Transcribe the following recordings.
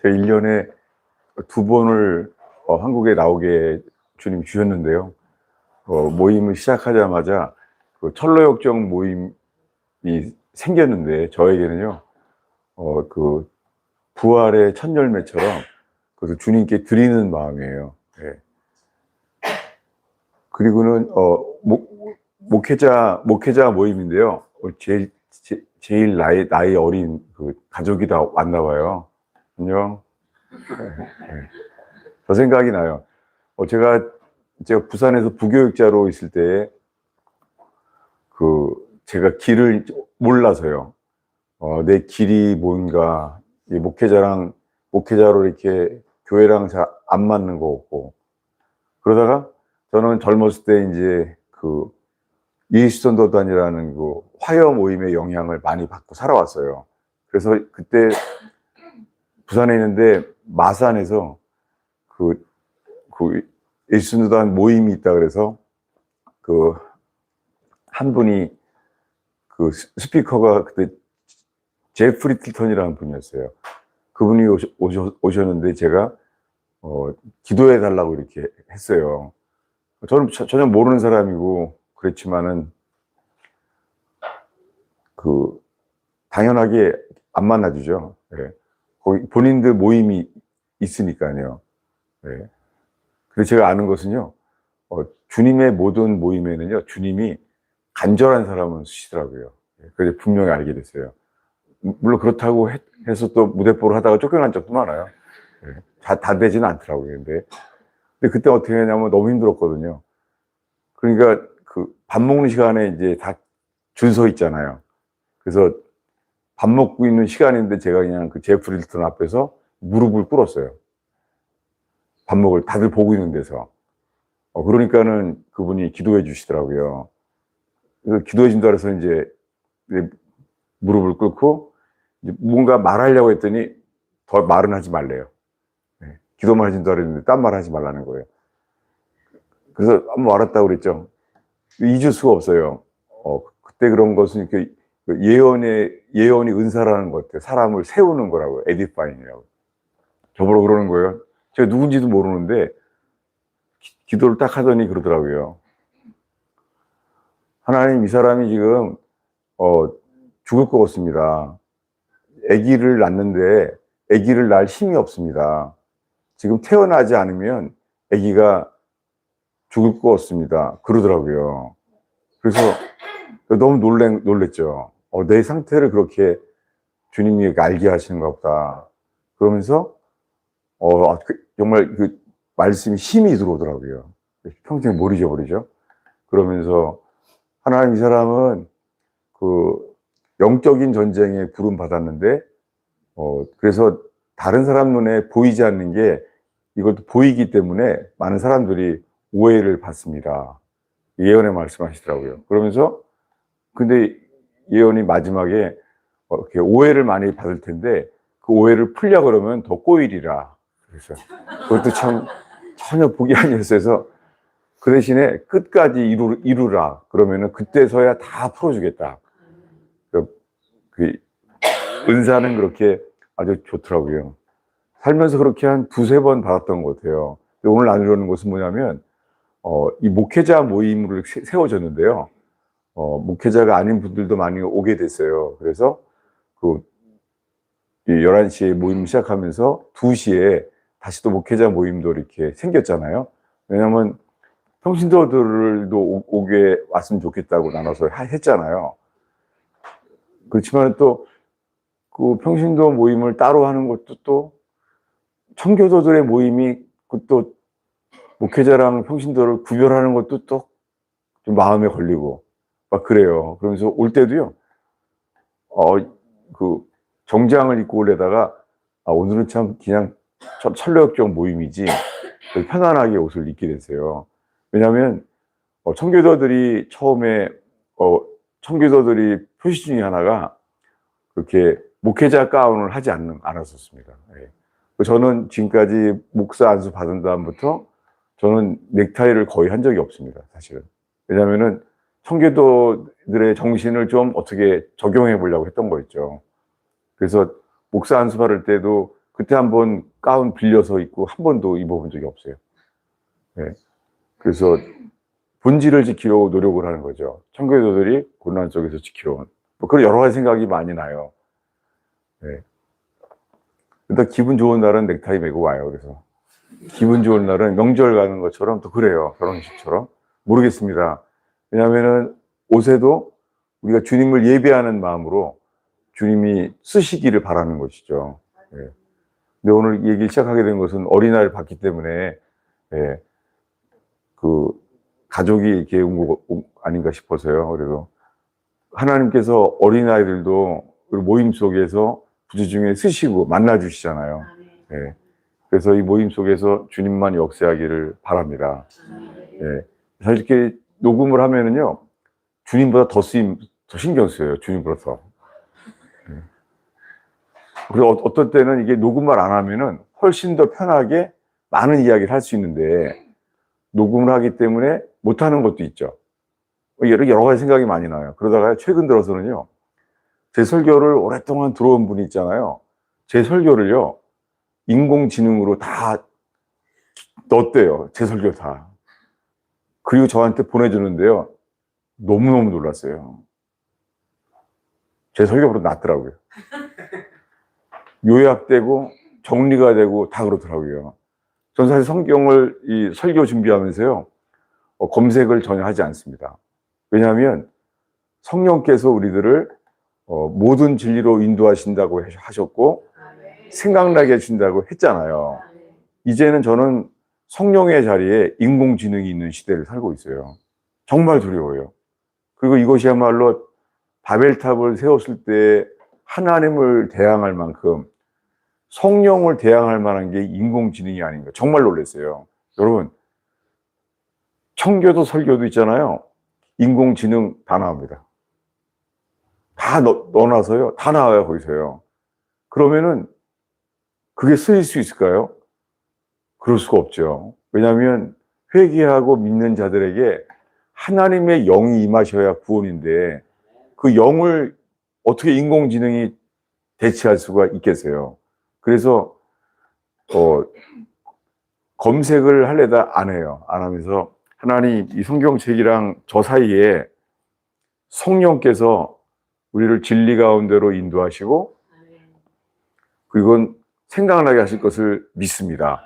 제가 1년에 2번을 한국에 나오게 주님이 주셨는데요. 모임을 시작하자마자 그 철로역정 모임이 생겼는데, 저에게는요, 그 부활의 첫 열매처럼 그것을 주님께 드리는 마음이에요. 예. 그리고는 목회자 모임인데요. 제일 나이 어린 그 가족이 다 왔나 봐요. 안녕. 네. 저 생각이 나요. 제가 부산에서 부교육자로 있을 때 제가 길을 몰라서요. 내 길이 뭔가, 이 목회자로 이렇게 교회랑 잘 안 맞는 거 같고, 그러다가 저는 젊었을 때 이제 예수전도단이라는 그 화요 모임의 영향을 많이 받고 살아왔어요. 그래서 그때 부산에 있는데 마산에서 그 예수전도단 모임이 있다 그래서 한 분이 스피커가 그때 제프리 틸턴이라는 분이었어요. 그분이 오셨는데 제가 기도해 달라고 이렇게 했어요. 저는 전혀 모르는 사람이고 그랬지만은 당연하게 안 만나주죠. 네. 거기 본인들 모임이 있으니까요. 네. 그래서 제가 아는 것은요, 주님의 모든 모임에는요, 주님이 간절한 사람을 쓰시더라고요. 그래서 분명히 알게 됐어요. 물론 그렇다고 해서 또 무대뽀를 하다가 쫓겨난 적도 많아요. 네. 다 되지는 않더라고요. 근데 그때 어떻게 했냐면 너무 힘들었거든요. 그러니까 밥 먹는 시간에 이제 다 줄 서 있잖아요. 그래서 밥 먹고 있는 시간인데 제가 그냥 제프리 힐턴 앞에서 무릎을 꿇었어요. 밥 먹을 다들 보고 있는 데서. 그러니까는 그분이 기도해 주시더라고요. 그래서 기도해 준다 그래서 이제 무릎을 꿇고 이제 뭔가 말하려고 했더니 더 말은 하지 말래요. 네. 기도만 해준다 그랬는데 딴 말 하지 말라는 거예요. 그래서 한번 알았다고 그랬죠. 잊을 수가 없어요. 그때 그런 것은 이렇게 예언이 은사라는 것 같아요. 사람을 세우는 거라고요. 에디파인이라고. 저보고 그러는 거예요. 제가 누군지도 모르는데 기도를 딱 하더니 그러더라고요. 하나님, 이 사람이 지금 죽을 것 같습니다. 아기를 낳는데 아기를 낳을 힘이 없습니다. 지금 태어나지 않으면 아기가 죽을 것 같습니다. 그러더라고요. 그래서 너무 놀랬죠. 내 상태를 그렇게 주님이 알게 하시는가 보다. 그러면서 정말 말씀이 힘이 들어오더라고요. 평생 못 잊어버리죠. 그러면서 하나님, 이 사람은 영적인 전쟁에 부름 받았는데 그래서 다른 사람 눈에 보이지 않는 게 이것도 보이기 때문에 많은 사람들이 오해를 받습니다. 예언의 말씀하시더라고요. 그러면서 근데 예언이 마지막에 이렇게 오해를 많이 받을 텐데 그 오해를 풀려 그러면 더 꼬이리라. 그래서 그것도 참 전혀 복이 아니었어요. 그 대신에 끝까지 이루라. 그러면은 그때서야 다 풀어주겠다. 은사는 그렇게 아주 좋더라고요. 살면서 그렇게 한 2-3번 받았던 것 같아요. 오늘 나누려는 것은 뭐냐면, 이 목회자 모임을 세워졌는데요. 목회자가 아닌 분들도 많이 오게 됐어요. 그래서 11시에 모임 시작하면서 2시에 다시 또 목회자 모임도 이렇게 생겼잖아요. 왜냐면 평신도들도 오게 왔으면 좋겠다고 나눠서 했잖아요. 그렇지만 또 평신도 모임을 따로 하는 것도 또 청교도들의 모임이 또 목회자랑 평신도를 구별하는 것도 또 좀 마음에 걸리고 막 그래요. 그러면서 올 때도요, 정장을 입고 올래다가 오늘은 참 그냥 철로역정 모임이지 편안하게 옷을 입게 됐어요. 왜냐하면 청교도들이 처음에 청교도들이 표시 중에 하나가 그렇게 목회자 가운을 하지 않았었습니다. 예. 저는 지금까지 목사 안수 받은 다음부터 저는 넥타이를 거의 한 적이 없습니다, 사실은. 왜냐하면은 청교도들의 정신을 좀 어떻게 적용해 보려고 했던 거였죠. 그래서 목사 안수 받을 때도 그때 한번 가운 빌려서 입고 한 번도 입어본 적이 없어요. 예. 그래서 본질을 지키려고 노력을 하는 거죠. 청교도들이 고난 속에서 지키려고. 뭐 그런 여러 가지 생각이 많이 나요. 예. 일단 기분 좋은 날은 넥타이 메고 와요. 그래서 기분 좋은 날은 명절 가는 것처럼 또 그래요. 결혼식처럼. 모르겠습니다. 왜냐하면은 옷에도 우리가 주님을 예배하는 마음으로 주님이 쓰시기를 바라는 것이죠. 예. 근데 오늘 얘기 시작하게 된 것은 어린아이를 봤기 때문에, 예, 그 가족이 이렇게 온 거 아닌가 싶어서요. 그래서 하나님께서 어린아이들도 모임 속에서 부지중에 쓰시고 만나주시잖아요. 예. 그래서 이 모임 속에서 주님만 역사하기를 바랍니다. 예. 사실 이렇게 녹음을 하면은요, 주님보다 더 신경 쓰여요. 주님보다 더. 예. 그리고 어떤 때는 이게 녹음을 안 하면은 훨씬 더 편하게 많은 이야기를 할 수 있는데, 녹음을 하기 때문에 못하는 것도 있죠. 여러 가지 생각이 많이 나요. 그러다가 최근 들어서는요, 제 설교를 오랫동안 들어온 분이 있잖아요. 제 설교를요, 인공지능으로 다 넣었대요. 제 설교 다. 그리고 저한테 보내주는데요, 너무너무 놀랐어요. 제 설교보다 낫더라고요. 요약되고 정리가 되고 다 그렇더라고요. 전 사실 성경을 이 설교 준비하면서요, 검색을 전혀 하지 않습니다. 왜냐하면 성령께서 우리들을 모든 진리로 인도하신다고 하셨고 생각나게 해준다고 했잖아요. 이제는 저는 성령의 자리에 인공지능이 있는 시대를 살고 있어요. 정말 두려워요. 그리고 이것이야말로 바벨탑을 세웠을 때 하나님을 대항할 만큼 성령을 대항할 만한 게 인공지능이 아닌가. 정말 놀랐어요. 여러분, 청교도 설교도 있잖아요. 인공지능 다 나옵니다. 다 넣어놔서요. 다 나와요, 거기서요. 그러면은 그게 쓰일 수 있을까요? 그럴 수가 없죠. 왜냐하면 회개하고 믿는 자들에게 하나님의 영이 임하셔야 구원인데 그 영을 어떻게 인공지능이 대체할 수가 있겠어요. 그래서 검색을 하려다 안 해요. 안 하면서 하나님 이 성경책이랑 저 사이에 성령께서 우리를 진리 가운데로 인도하시고 그건 생각나게 하실 것을 믿습니다.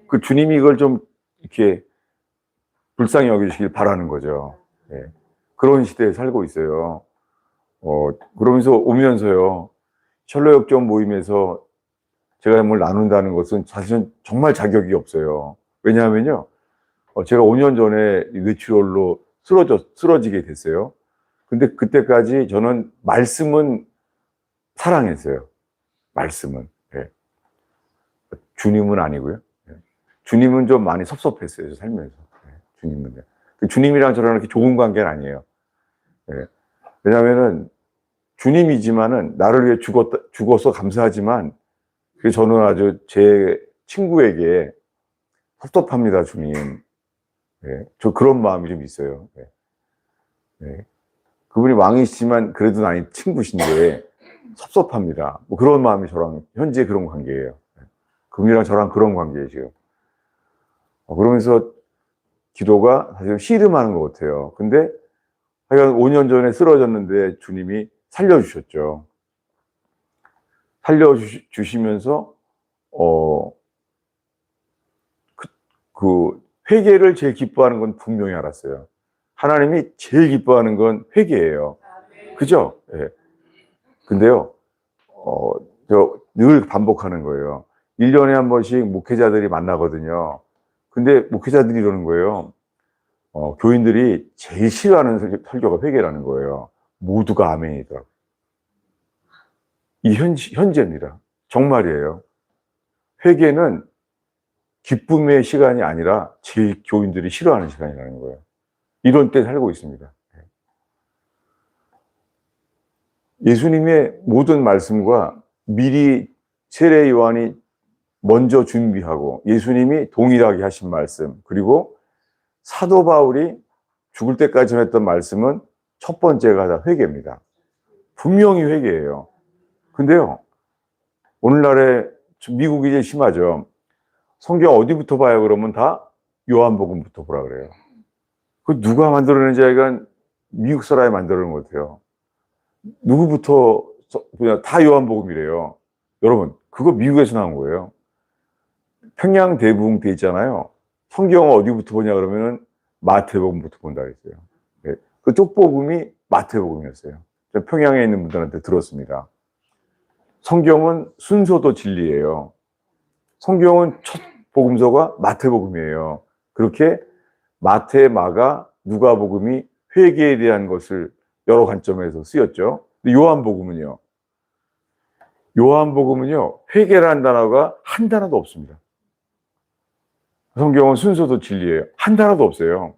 그 주님이 이걸 좀 이렇게 불쌍히 여겨주시길 바라는 거죠. 예. 그런 시대에 살고 있어요. 그러면서 오면서요, 셜록 역정 모임에서 제가 뭘 나눈다는 것은 사실은 정말 자격이 없어요. 왜냐하면요, 제가 5년 전에 뇌출혈로 쓰러지게 됐어요. 근데 그때까지 저는 말씀은 사랑했어요. 말씀은. 예. 주님은 아니고요. 예. 주님은 좀 많이 섭섭했어요, 살면서. 예. 주님은. 주님이랑 저랑 이렇게 좋은 관계는 아니에요. 예. 왜냐면은 주님이지만은 나를 위해 죽어서 감사하지만 저는 아주 제 친구에게 섭섭합니다, 주님. 예. 저 그런 마음이 좀 있어요. 예. 예. 그분이 왕이시지만 그래도 나의 친구신데 섭섭합니다. 뭐 그런 마음이 저랑 현재 그런 관계예요. 그분이랑 저랑 그런 관계예요, 지금. 그러면서 기도가 사실 씨름하는 것 같아요. 근데 하여간 5년 전에 쓰러졌는데 주님이 살려주셨죠. 살려주시면서 그 회개를 제일 기뻐하는 건 분명히 알았어요. 하나님이 제일 기뻐하는 건 회개예요. 그죠? 예. 근데요, 늘 반복하는 거예요. 1년에 한 번씩 목회자들이 만나거든요. 근데 목회자들이 이러는 거예요. 교인들이 제일 싫어하는 설교가 회개라는 거예요. 모두가 아멘이더라고요. 이 현재입니다. 정말이에요. 회개는 기쁨의 시간이 아니라 제일 교인들이 싫어하는 시간이라는 거예요. 이런 때 살고 있습니다. 예수님의 모든 말씀과 미리 세례 요한이 먼저 준비하고 예수님이 동일하게 하신 말씀, 그리고 사도 바울이 죽을 때까지 했던 말씀은 첫 번째가 다 회개입니다. 분명히 회개예요. 근데요, 오늘날의 미국이 제일 심하죠. 성경 어디부터 봐요? 그러면 다 요한복음부터 보라 그래요. 그 누가 만들어낸지 약간 미국 사람이 만들어낸 것 같아요. 누구부터 그냥 다 요한복음이래요. 여러분, 그거 미국에서 나온 거예요. 평양 대부흥 돼 있잖아요. 성경 어디부터 보냐 그러면은 마태복음부터 본다 그랬어요. 네. 그 쪽복음이 마태복음이었어요. 평양에 있는 분들한테 들었습니다. 성경은 순서도 진리예요. 성경은 첫 복음서가 마태복음이에요. 그렇게 마태, 마가, 누가복음이 회개에 대한 것을 여러 관점에서 쓰였죠. 근데 요한복음은요. 회개라는 단어가 한 단어도 없습니다. 성경은 순서도 진리예요. 한 단어도 없어요.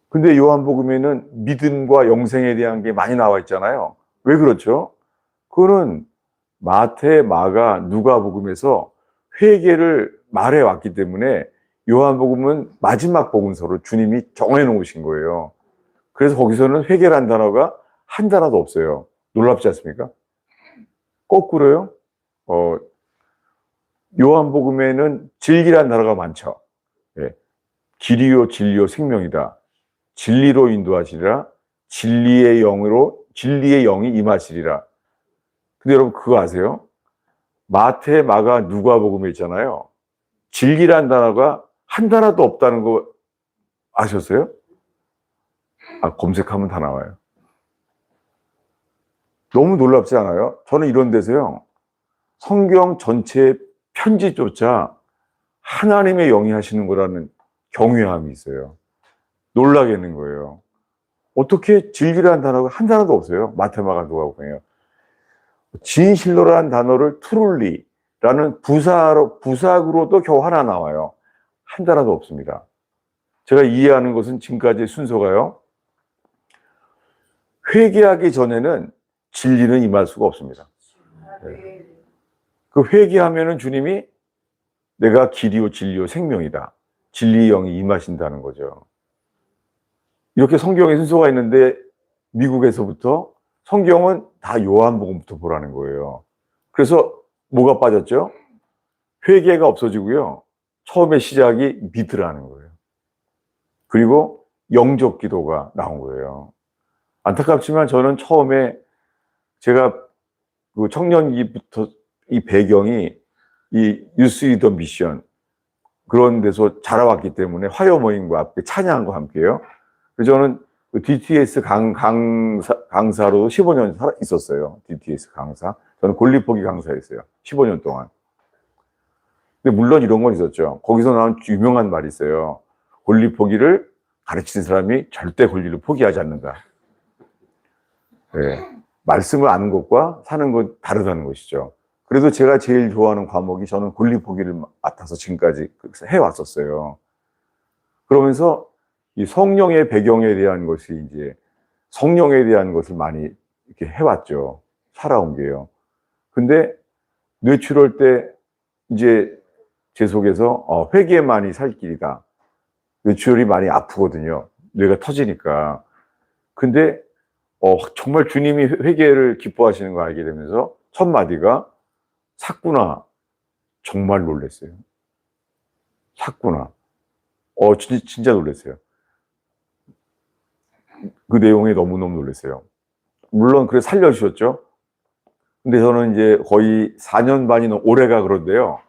근데 요한복음에는 믿음과 영생에 대한 게 많이 나와 있잖아요. 왜 그렇죠? 그거는 마태, 마가, 누가복음에서 회개를 말해 왔기 때문에 요한복음은 마지막 복음서로 주님이 정해 놓으신 거예요. 그래서 거기서는 회개라는 단어가 한 단어도 없어요. 놀랍지 않습니까? 거꾸로요. 요한복음에는 진리라는 단어가 많죠. 예. 길이요 진리요 생명이다. 진리로 인도하시리라. 진리의 영이 임하시리라. 근데 여러분 그거 아세요? 마태, 마가, 누가복음에 있잖아요. 진리라는 단어가 한 단어도 없다는 거 아셨어요? 검색하면 다 나와요. 너무 놀랍지 않아요? 저는 이런 데서요. 성경 전체의 편지조차 하나님의 영이 하시는 거라는 경외함이 있어요. 놀라겠는 거예요. 어떻게 진리라는 단어가 한 단어도 없어요? 마테마가 누가복음이에요. 진실로라는 단어를 트룰리라는 부사구로도 겨우 하나 나와요. 한 단어도 없습니다. 제가 이해하는 것은 지금까지 순서가요. 회개하기 전에는 진리는 임할 수가 없습니다. 네. 그 회개하면은 주님이 내가 길이요 진리요 생명이다. 진리의 영이 임하신다는 거죠. 이렇게 성경에 순서가 있는데 미국에서부터 성경은 다 요한복음부터 보라는 거예요. 그래서 뭐가 빠졌죠? 회개가 없어지고요. 처음에 시작이 믿으라는 거예요. 그리고 영적 기도가 나온 거예요. 안타깝지만 저는 처음에 제가 그 청년기부터 이 배경이 이 유스 리더 미션 그런 데서 자라왔기 때문에 화요 모임과 함께 찬양과 함께요. 그래서 저는 그 DTS 강사로 15년 있었어요. DTS 강사. 저는 골리포기 강사였어요. 15년 동안. 근데 물론 이런 건 있었죠. 거기서 나온 유명한 말이 있어요. 골리포기를 가르치는 사람이 절대 권리를 포기하지 않는다. 네. 말씀을 아는 것과 사는 것 다르다는 것이죠. 그래도 제가 제일 좋아하는 과목이 저는 권리포기를 맡아서 지금까지 해왔었어요. 그러면서 이 성령의 배경에 대한 것이 이제 성령에 대한 것을 많이 이렇게 해왔죠. 살아온 게요. 근데 뇌출혈 때 이제 제 속에서 회개만이 살 길이다. 뇌출혈이 많이 아프거든요. 뇌가 터지니까. 근데 정말 주님이 회개를 기뻐하시는 걸 알게 되면서 첫 마디가 샀구나. 정말 놀랐어요. 샀구나. 진짜 놀랐어요. 그 내용에 너무너무 놀랐어요. 물론 그래 살려주셨죠. 근데 저는 이제 거의 4년 반이 올해가 그런데요.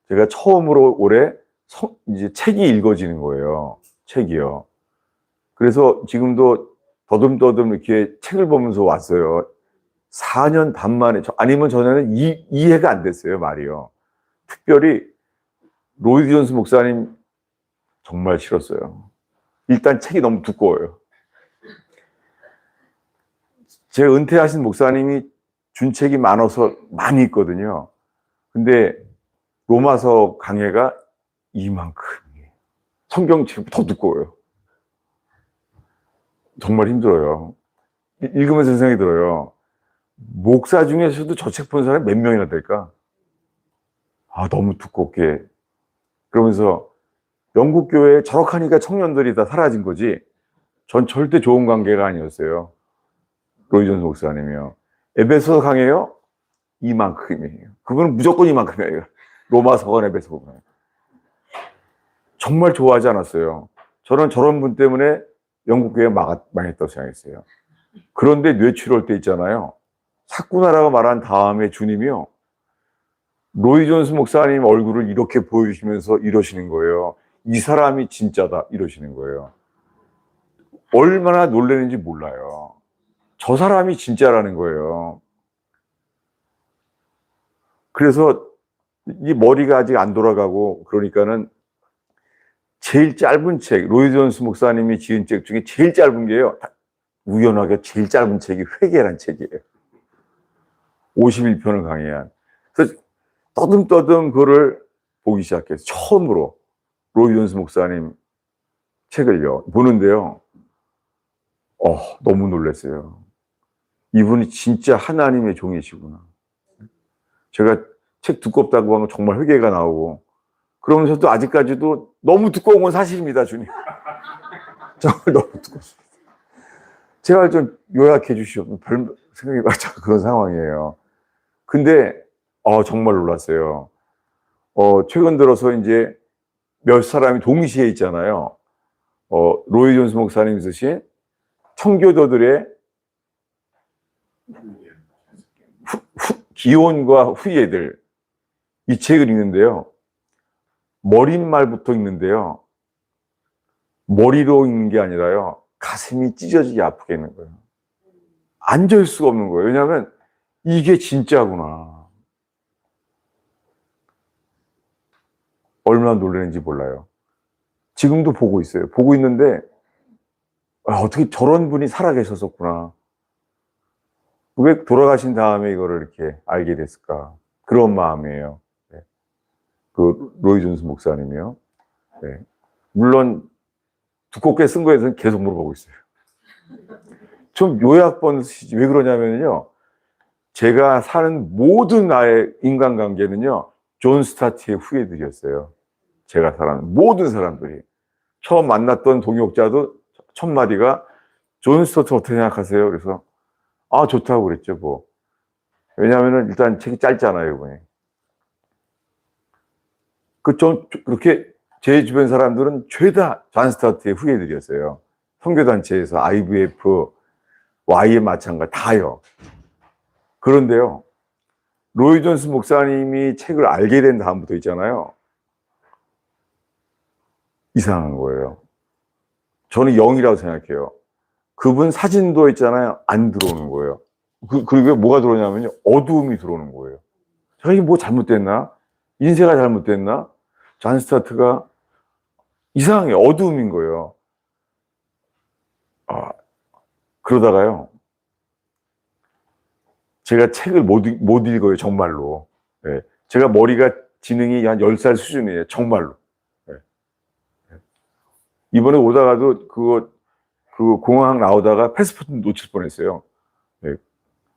제가 처음으로 올해 이제 책이 읽어지는 거예요. 책이요. 그래서 지금도 더듬더듬 이렇게 책을 보면서 왔어요. 4년 반 만에, 아니면 전에는 이해가 안 됐어요, 말이요. 특별히 로이드 존스 목사님 정말 싫었어요. 일단 책이 너무 두꺼워요. 제 은퇴하신 목사님이 준 책이 많아서 많이 있거든요. 근데 로마서 강해가 이만큼이에요. 성경책이 더 두꺼워요. 정말 힘들어요. 읽으면서 생각이 들어요. 목사 중에서도 저 책 본 사람이 몇 명이나 될까? 너무 두껍게. 그러면서 영국 교회에 저렇게 하니까 청년들이 다 사라진 거지. 전 절대 좋은 관계가 아니었어요. 로이 존스 목사님이요. 에베소 강해요? 이만큼이에요. 그분은 무조건 이만큼이에요. 로마 서간에 보면. 정말 좋아하지 않았어요. 저는 저런 분 때문에 영국교회가 망했다고 생각했어요. 그런데 뇌출혈 때 있잖아요. 사쿠나라고 말한 다음에 주님이요. 로이 존스 목사님 얼굴을 이렇게 보여주시면서 이러시는 거예요. 이 사람이 진짜다 이러시는 거예요. 얼마나 놀라는지 몰라요. 저 사람이 진짜라는 거예요. 그래서 이 머리가 아직 안 돌아가고 그러니까는 제일 짧은 책, 로이 존스 목사님이 지은 책 중에 제일 짧은 게요. 우연하게 제일 짧은 책이 회개란 책이에요. 51편을 강의한. 그래서 떠듬떠듬 그거를 보기 시작했어요. 처음으로 로이 존스 목사님 책을요. 보는데요. 너무 놀랐어요. 이분이 진짜 하나님의 종이시구나. 제가 책 두껍다고 하면 정말 회개가 나오고 그러면서도 아직까지도 너무 두꺼운 건 사실입니다, 주님. 정말 너무 두껍습니다. 제발 좀 요약해 주시오. 별 생각이 맞아 그런 상황이에요. 근데 정말 놀랐어요. 최근 들어서 이제 몇 사람이 동시에 있잖아요. 로이 존스 목사님 쓰신 청교도들의 기원과 후예들 이 책을 읽는데요. 머릿말부터 읽는데요. 머리로 읽는 게 아니라요. 가슴이 찢어지게 아프게 읽는 거예요. 앉을 수가 없는 거예요. 왜냐하면 이게 진짜구나. 얼마나 놀라는지 몰라요. 지금도 보고 있어요. 보고 있는데 어떻게 저런 분이 살아계셨었구나. 왜 돌아가신 다음에 이거를 이렇게 알게 됐을까. 그런 마음이에요. 네. 그 로이 존스 목사님이요. 네. 물론 두껍게 쓴 거에 대해서는 계속 물어보고 있어요. 좀 요약본 쓰시지. 왜 그러냐면요. 제가 사는 모든 나의 인간관계는요. 존 스타트의 후예들이었어요. 제가 사는 모든 사람들이. 처음 만났던 동역자도 첫 마디가 존 스타트 어떻게 생각하세요? 그래서 좋다고 그랬죠, 뭐. 왜냐하면 일단 책이 짧잖아요, 이번에. 그렇게 제 주변 사람들은 죄다 존 스타트의 후예들이었어요. 선교단체에서 IVF, Y에 마찬가지 다요. 그런데요, 로이 존스 목사님이 책을 알게 된 다음부터 있잖아요. 이상한 거예요. 저는 0이라고 생각해요. 그분 사진도 있잖아요. 안 들어오는 거예요. 그리고 뭐가 들어오냐면요. 어두움이 들어오는 거예요. 제가 이게 뭐 잘못됐나? 인쇄가 잘못됐나? 존 스타트가 이상하게 어두움인 거예요. 그러다가요. 제가 책을 못 읽어요. 정말로. 네. 제가 머리가 지능이 한 10살 수준이에요. 정말로. 네. 이번에 오다가도 그 공항 나오다가 패스포트 놓칠 뻔했어요. 네.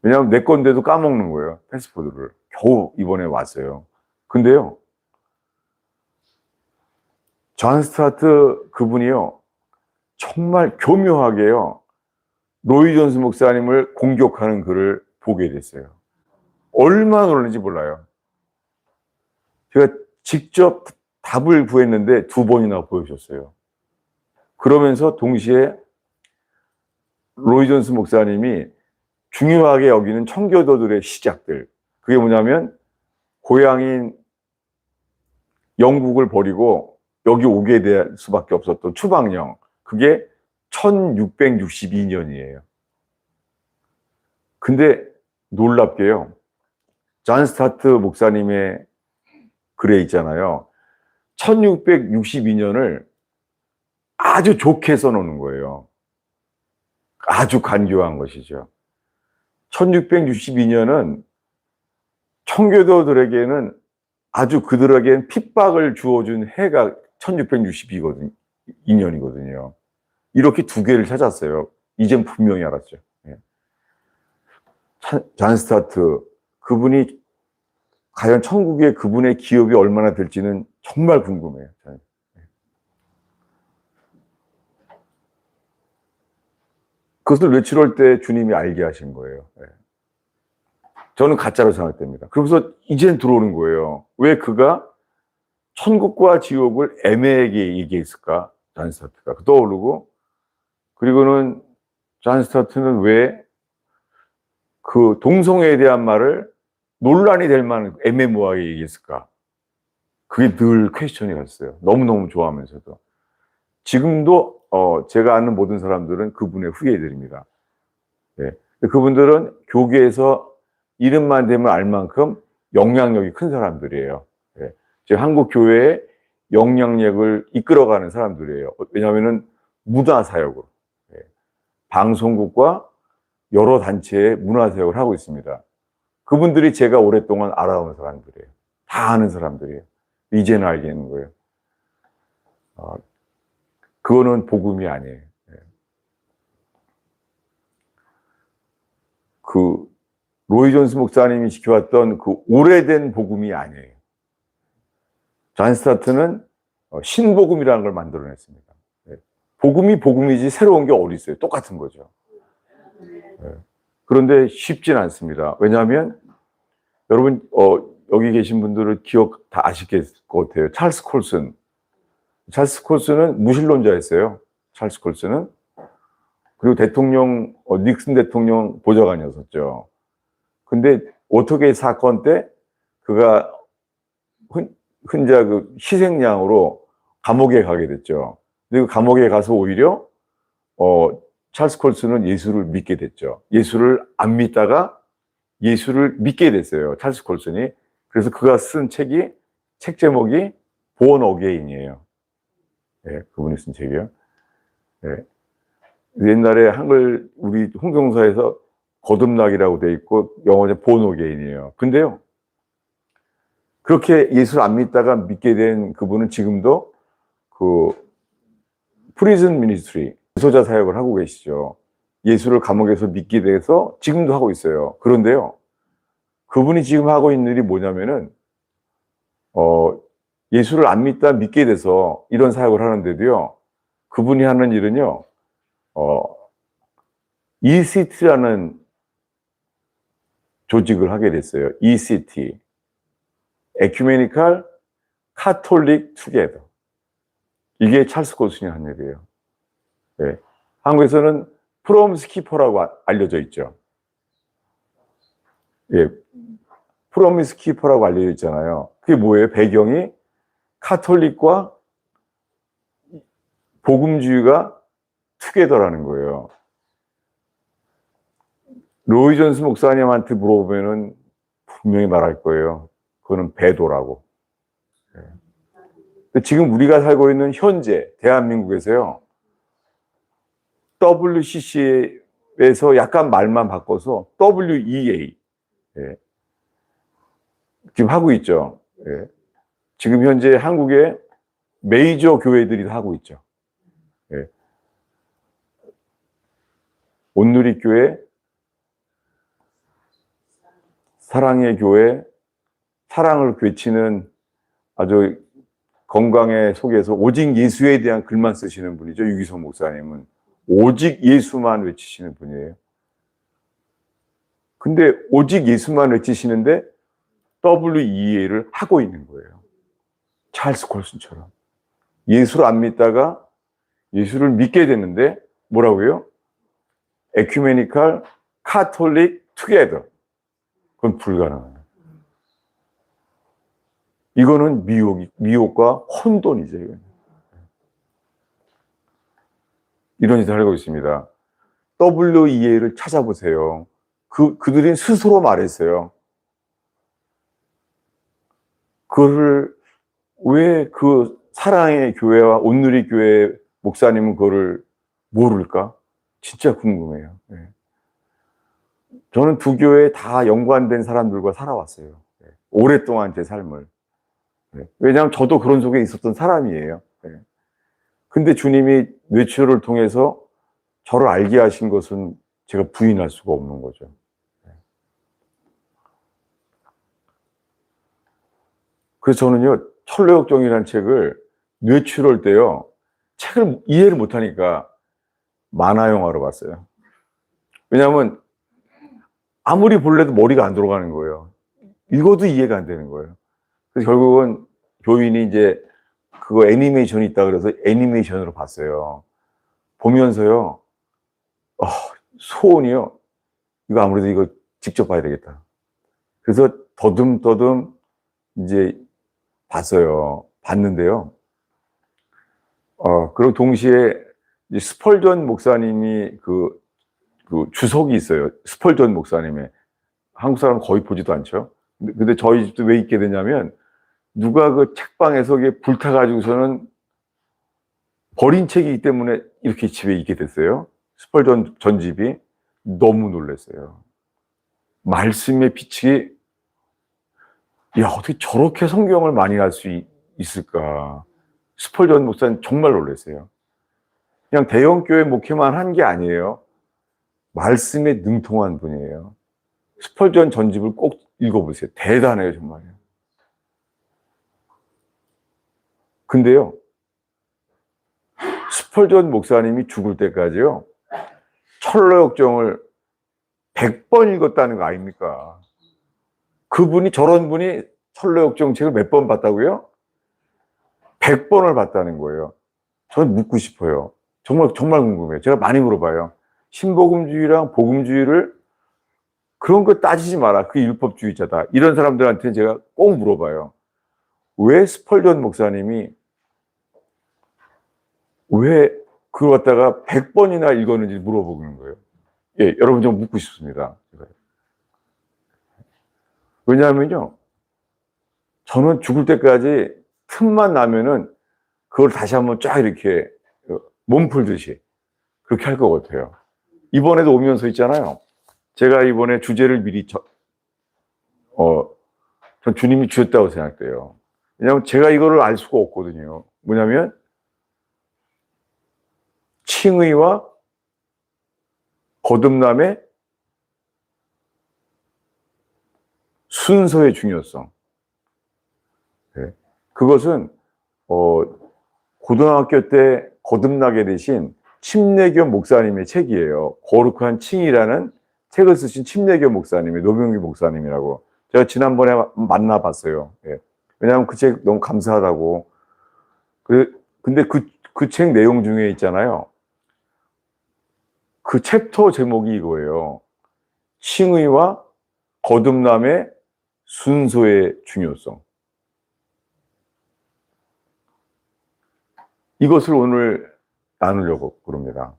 왜냐하면 내 건데도 까먹는 거예요. 패스포트를. 겨우 이번에 왔어요. 근데요. 존 스타트 그분이요. 정말 교묘하게요. 로이 존스 목사님을 공격하는 글을 보게 됐어요. 얼마나 놀랐는지 몰라요. 제가 직접 답을 구했는데 2번이나 보여줬어요. 그러면서 동시에 로이 존스 목사님이 중요하게 여기는 청교도들의 시작들. 그게 뭐냐면 고향인 영국을 버리고 여기 오게 될 수밖에 없었던 추방령. 그게 1662년이에요. 근데 놀랍게요. 존 스타트 목사님의 글에 있잖아요. 1662년을 아주 좋게 써놓는 거예요. 아주 간교한 것이죠. 1662년은 청교도들에게는 아주 그들에게는 핍박을 주어준 해가 1662년이거든요. 이렇게 두 개를 찾았어요. 이젠 분명히 알았죠. 존 스타트, 그분이 과연 천국에 그분의 기업이 얼마나 될지는 정말 궁금해요. 그것을 뇌출할 때 주님이 알게 하신 거예요. 저는 가짜로 생각됩니다. 그러면서 이제는 들어오는 거예요. 왜 그가 천국과 지옥을 애매하게 얘기했을까? 존 스타트가 떠오르고, 그리고는 존 스타트는 왜 그 동성애에 대한 말을 논란이 될 만한 애매모호하게 얘기했을까? 그게 늘 퀘스천이 갔어요. 너무너무 좋아하면서도. 지금도 제가 아는 모든 사람들은 그분의 후예들입니다. 예. 그분들은 교계에서 이름만 되면 알 만큼 영향력이 큰 사람들이에요. 예. 즉 한국 교회의 영향력을 이끌어가는 사람들이에요. 왜냐하면은 문화사역으로, 예. 방송국과 여러 단체의 문화사역을 하고 있습니다. 그분들이 제가 오랫동안 알아온 사람들이에요. 다 아는 사람들이에요. 이제는 알게 되는 거예요. 그거는 복음이 아니에요. 예. 그 로이 존스 목사님이 지켜왔던 그 오래된 복음이 아니에요. 존 스타트는 신복음이라는 걸 만들어냈습니다. 예. 복음이 복음이지 새로운 게 어디 있어요? 똑같은 거죠. 예. 그런데 쉽진 않습니다. 왜냐하면 여러분 여기 계신 분들은 기억 다 아실 것 같아요. 찰스 콜슨. 찰스 콜슨은 무신론자였어요. 찰스 콜슨은. 그리고 대통령 닉슨 대통령 보좌관이었었죠. 근데 어떻게 사건 때 그가 혼자 그 희생양으로 감옥에 가게 됐죠. 근데 그 감옥에 가서 오히려 찰스 콜슨은 예수를 믿게 됐죠. 예수를 안 믿다가 예수를 믿게 됐어요. 찰스 콜슨이. 그래서 그가 쓴 책 제목이 Born Again이에요. 예, 그분이 쓴 책이요. 예. 옛날에 한글 우리 홍경사에서 거듭나기라고 돼 있고 영어로 Born Again이에요. 근데요, 그렇게 예수를 안 믿다가 믿게 된 그분은 지금도 그 프리즌 미니스트리, 소자 사역을 하고 계시죠. 예수를 감옥에서 믿게 돼서 지금도 하고 있어요. 그런데요, 그분이 지금 하고 있는 일이 뭐냐면은 예수를 안 믿다 믿게 돼서 이런 사역을 하는데도요, 그분이 하는 일은요, ECT라는 조직을 하게 됐어요. ECT, Ecumenical Catholic Together. 이게 찰스 콜슨이 한 일이에요. 네. 한국에서는 프롬 스키퍼라고 알려져 있죠. 예, 프로미스 키퍼라고 알려져 있잖아요. 그게 뭐예요? 배경이 카톨릭과 복음주의가 투게더라는 거예요. 로이 존스 목사님한테 물어보면은 분명히 말할 거예요. 그거는 배도라고. 예. 지금 우리가 살고 있는 현재 대한민국에서요, WCC에서 약간 말만 바꿔서 WEA, 예. 지금 하고 있죠. 예. 지금 현재 한국의 메이저 교회들이 하고 있죠. 예. 온누리교회, 사랑의 교회, 사랑을 외치는 아주 건강에 속에서 오직 예수에 대한 글만 쓰시는 분이죠. 유기성 목사님은 오직 예수만 외치시는 분이에요. 근데 오직 예수만 외치시는데 WEA를 하고 있는 거예요. 찰스 콜슨처럼. 예수를 안 믿다가 예수를 믿게 됐는데 뭐라고요? 에큐메니컬 카톨릭 투게더. 그건 불가능해요. 이거는 미혹과 혼돈이죠. 이건. 이런 짓을 하고 있습니다. WEA를 찾아보세요. 그들이 스스로 말했어요. 그거를 왜 그 사랑의 교회와 온누리 교회 목사님은 그거를 모를까? 진짜 궁금해요. 네. 저는 두 교회에 다 연관된 사람들과 살아왔어요. 네. 오랫동안 제 삶을. 네. 왜냐하면 저도 그런 속에 있었던 사람이에요. 네. 근데 주님이 뇌출을 통해서 저를 알게 하신 것은 제가 부인할 수가 없는 거죠. 네. 그래서 저는요, 철로역정이라는 책을 뇌출할 때요, 책을 이해를 못하니까 만화 영화로 봤어요. 왜냐하면 아무리 볼래도 머리가 안 들어가는 거예요. 읽어도 이해가 안 되는 거예요. 그래서 결국은 교인이 이제 그거 애니메이션이 있다 그래서 애니메이션으로 봤어요. 보면서요, 소원이요. 이거 아무래도 이거 직접 봐야 되겠다. 그래서 더듬더듬 이제 봤어요. 봤는데요. 그리고 동시에 스펄전 목사님이 그 주석이 있어요. 스펄전 목사님의. 한국 사람 거의 보지도 않죠. 근데 저희 집도 왜 있게 되냐면 누가 그 책방에서 불타가지고서는 버린 책이기 때문에 이렇게 집에 있게 됐어요. 스펄전 전집이. 너무 놀랐어요. 말씀의 빛이, 야, 어떻게 저렇게 성경을 많이 알 수 있을까. 스펄전 목사님 정말 놀랐어요. 그냥 대형교회 목회만 한 게 아니에요. 말씀에 능통한 분이에요. 스펄전 전집을 꼭 읽어보세요. 대단해요, 정말요. 근데요, 스펄전 목사님이 죽을 때까지요, 철로역정을 100번 읽었다는 거 아닙니까? 그분이, 저런 분이 철로역정 책을 몇 번 봤다고요? 100번을 봤다는 거예요. 저는 묻고 싶어요. 정말 궁금해요. 제가 많이 물어봐요. 신복음주의랑 복음주의를 그런 거 따지지 마라. 그게 율법주의자다. 이런 사람들한테 제가 꼭 물어봐요. 왜 스펄전 목사님이 왜 그걸 갖다가 100번이나 읽었는지 물어보는 거예요. 예, 여러분 좀 묻고 싶습니다. 왜냐하면요, 저는 죽을 때까지 틈만 나면은 그걸 다시 한번 쫙 이렇게 몸 풀듯이 그렇게 할 것 같아요. 이번에도 오면서 있잖아요. 제가 이번에 주제를 미리 전 주님이 주셨다고 생각돼요. 왜냐하면 제가 이거를 알 수가 없거든요. 뭐냐면 칭의와 거듭남의 순서의 중요성. 네. 그것은 고등학교 때 거듭나게 되신 침례교 목사님의 책이에요. 거룩한 칭이라는 책을 쓰신 침례교 목사님이, 노병기 목사님이라고. 제가 지난번에 만나봤어요. 예. 왜냐하면 그 책 너무 감사하다고. 근데 그 책 내용 중에 있잖아요. 그 챕터 제목이 이거예요. 칭의와 거듭남의 순서의 중요성. 이것을 오늘 나누려고 그럽니다.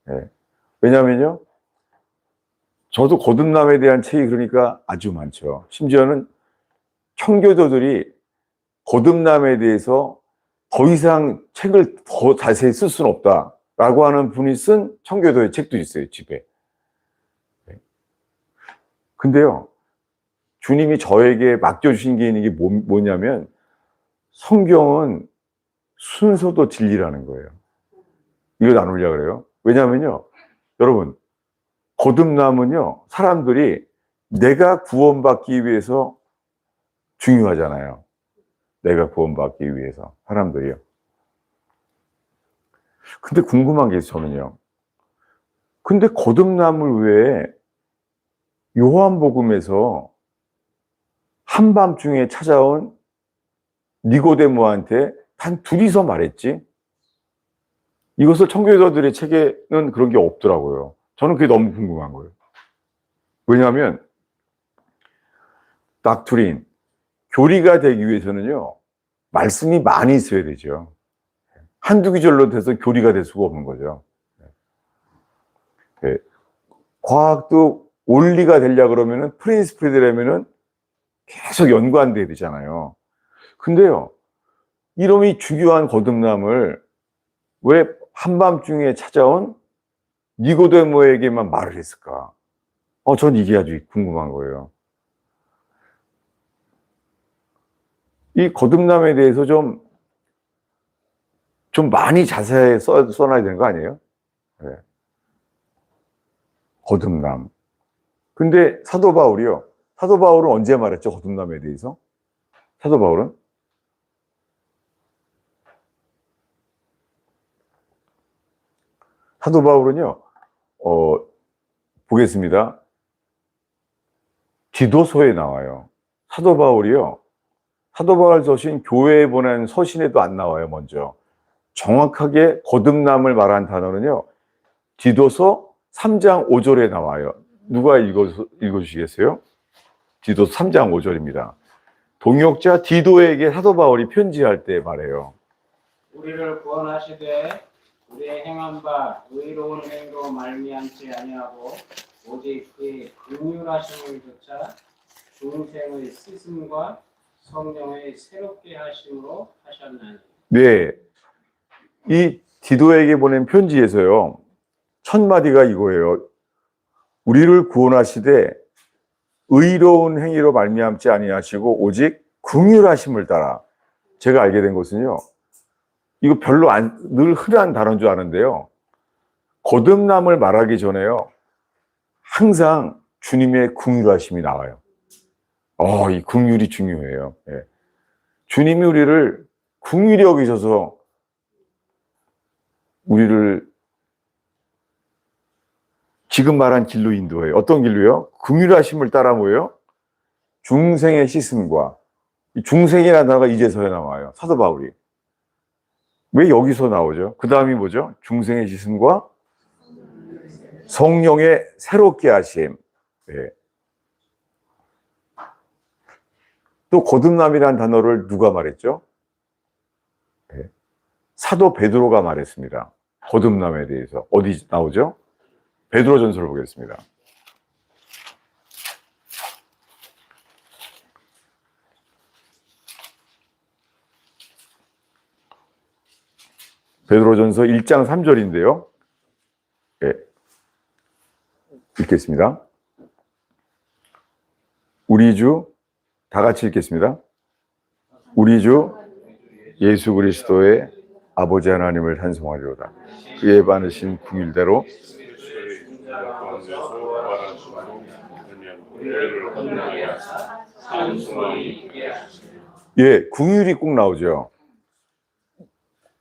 예. 왜냐하면요, 저도 거듭남에 대한 책이 그러니까 아주 많죠. 심지어는 청교도들이 거듭남에 대해서 더 이상 책을 더 자세히 쓸 수는 없다라고 하는 분이 쓴 청교도의 책도 있어요, 집에. 근데요, 주님이 저에게 맡겨주신 게 있는 게 뭐냐면 성경은 순서도 진리라는 거예요. 이거 나누려고 그래요. 왜냐하면요, 여러분, 거듭남은요, 사람들이 내가 구원받기 위해서 중요하잖아요. 내가 구원받기 위해서, 사람들이요. 근데 궁금한 게 있어요, 저는요. 근데 거듭남을 왜 요한복음에서 한밤중에 찾아온 니고데모한테 단 둘이서 말했지? 이것을 청교도들의 책에는 그런 게 없더라고요. 저는 그게 너무 궁금한 거예요. 왜냐하면 닥트린, 교리가 되기 위해서는요, 말씀이 많이 있어야 되죠. 한두 구절로 돼서 교리가 될 수가 없는 거죠. 네. 과학도 원리가 되려고 그러면은 프린시플이 되려면은 계속 연관돼야 되잖아요. 근데요, 이놈이 중요한 거듭남을 왜 한밤중에 찾아온 니고데모에게만 말을 했을까? 전 이게 아주 궁금한 거예요. 이 거듭남에 대해서 좀 많이 자세히 써놔야 되는 거 아니에요? 네. 거듭남. 근데 사도 바울은 언제 말했죠? 거듭남에 대해서? 사도 바울은요, 보겠습니다. 디도서에 나와요. 사도 바울이요. 사도 바울 서신 교회에 보낸 서신에도 안 나와요, 먼저. 정확하게 거듭남을 말한 단어는요, 디도서 3장 5절에 나와요. 누가 읽어주시겠어요? 디도서 3장 5절입니다. 동역자 디도에게 사도 바울이 편지할 때 말해요. 우리를 구원하시되 우리의 행한 바 의로운 행위로 말미암지 아니하고 오직 그의 긍휼하심을 조차 중생의 씻음과 성령의 새롭게 하심으로 하셨나니. 네, 이 디도에게 보낸 편지에서요, 첫 마디가 이거예요. 우리를 구원하시되 의로운 행위로 말미암지 아니하시고 오직 긍휼하심을 따라. 제가 알게 된 것은요, 이거 별로 늘 흔한 단어인 줄 아는데요, 거듭남을 말하기 전에요, 항상 주님의 긍휼하심이 나와요. 이 긍휼이 중요해요. 예. 주님이 우리를 긍휼히 여기셔서 우리를 지금 말한 길로 인도해요. 어떤 길로요? 긍휼하심을 따라 뭐예요? 중생의 씻음과. 이 중생이라는 단어가 이제서야 나와요. 사도 바울이. 왜 여기서 나오죠? 그 다음이 뭐죠? 중생의 씻음과 성령의 새롭게 하심. 네. 또 거듭남이라는 단어를 누가 말했죠? 네. 사도 베드로가 말했습니다. 거듭남에 대해서. 어디 나오죠? 베드로전서를 보겠습니다. 베드로전서 1장 3절인데요. 네. 읽겠습니다. 우리 주, 다 같이 읽겠습니다. 우리 주 예수 그리스도의 아버지 하나님을 찬송하리로다. 그의 많으신 긍휼대로 예, 긍휼이 꼭 나오죠.